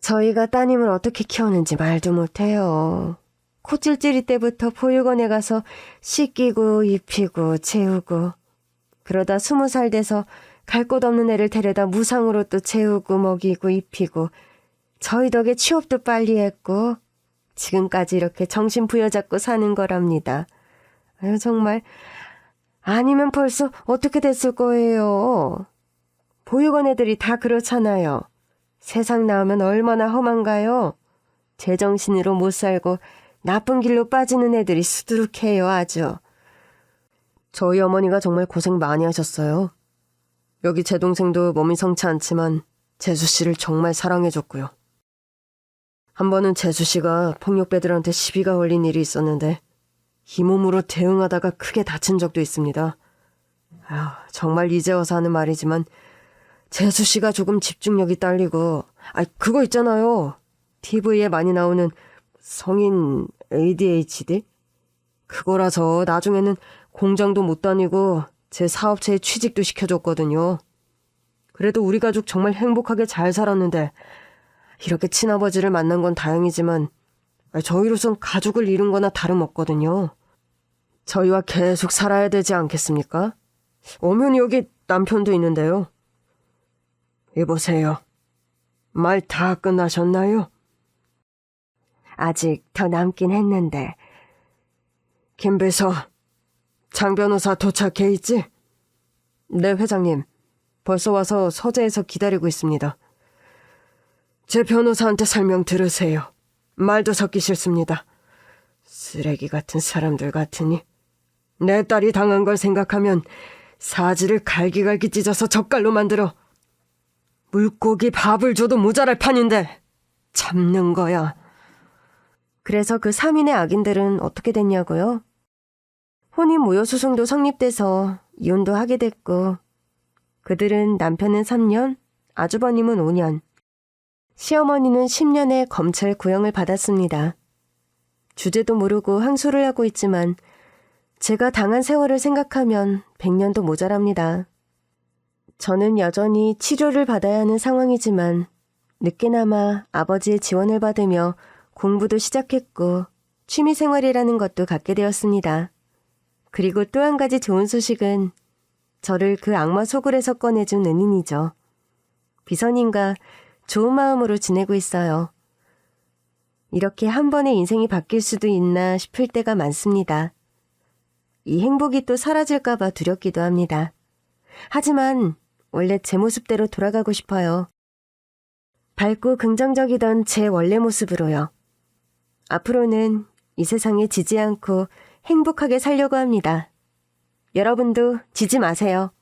저희가 따님을 어떻게 키웠는지 말도 못해요. 코찔찔이 때부터 보육원에 가서 씻기고 입히고 재우고 그러다 20살 돼서 갈 곳 없는 애를 데려다 무상으로 또 재우고 먹이고 입히고 저희 덕에 취업도 빨리 했고 지금까지 이렇게 정신 부여잡고 사는 거랍니다. 아유 정말 아니면 벌써 어떻게 됐을 거예요. 보육원 애들이 다 그렇잖아요. 세상 나오면 얼마나 험한가요? 제정신으로 못 살고 나쁜 길로 빠지는 애들이 수두룩해요 아주. 저희 어머니가 정말 고생 많이 하셨어요. 여기 제 동생도 몸이 성치 않지만 재수 씨를 정말 사랑해줬고요. 한 번은 재수 씨가 폭력배들한테 시비가 걸린 일이 있었는데 이 몸으로 대응하다가 크게 다친 적도 있습니다. 아휴, 정말 이제 와서 하는 말이지만 재수 씨가 조금 집중력이 딸리고 그거 있잖아요. TV에 많이 나오는 성인 ADHD? 그거라서 나중에는 공장도 못 다니고 제 사업체에 취직도 시켜줬거든요. 그래도 우리 가족 정말 행복하게 잘 살았는데 이렇게 친아버지를 만난 건 다행이지만 저희로선 가족을 잃은 거나 다름없거든요. 저희와 계속 살아야 되지 않겠습니까? 엄연히 여기 남편도 있는데요. 여보세요. 말 다 끝나셨나요? 아직 더 남긴 했는데. 김 비서, 장 변호사 도착해 있지? 네, 회장님. 벌써 와서 서재에서 기다리고 있습니다. 제 변호사한테 설명 들으세요. 말도 섞기 싫습니다. 쓰레기 같은 사람들 같으니. 내 딸이 당한 걸 생각하면 사지를 갈기갈기 찢어서 젓갈로 만들어. 물고기 밥을 줘도 모자랄 판인데 참는 거야. 그래서 그 3인의 악인들은 어떻게 됐냐고요? 혼인 무효 소송도 성립돼서 이혼도 하게 됐고 그들은 남편은 3년, 아주버님은 5년, 시어머니는 10년의 검찰 구형을 받았습니다. 주제도 모르고 항소를 하고 있지만 제가 당한 세월을 생각하면 100년도 모자랍니다. 저는 여전히 치료를 받아야 하는 상황이지만 늦게나마 아버지의 지원을 받으며 공부도 시작했고 취미생활이라는 것도 갖게 되었습니다. 그리고 또 한 가지 좋은 소식은 저를 그 악마 소굴에서 꺼내준 은인이죠. 비서님과 좋은 마음으로 지내고 있어요. 이렇게 한 번에 인생이 바뀔 수도 있나 싶을 때가 많습니다. 이 행복이 또 사라질까봐 두렵기도 합니다. 하지만 원래 제 모습대로 돌아가고 싶어요. 밝고 긍정적이던 제 원래 모습으로요. 앞으로는 이 세상에 지지 않고 행복하게 살려고 합니다. 여러분도 지지 마세요.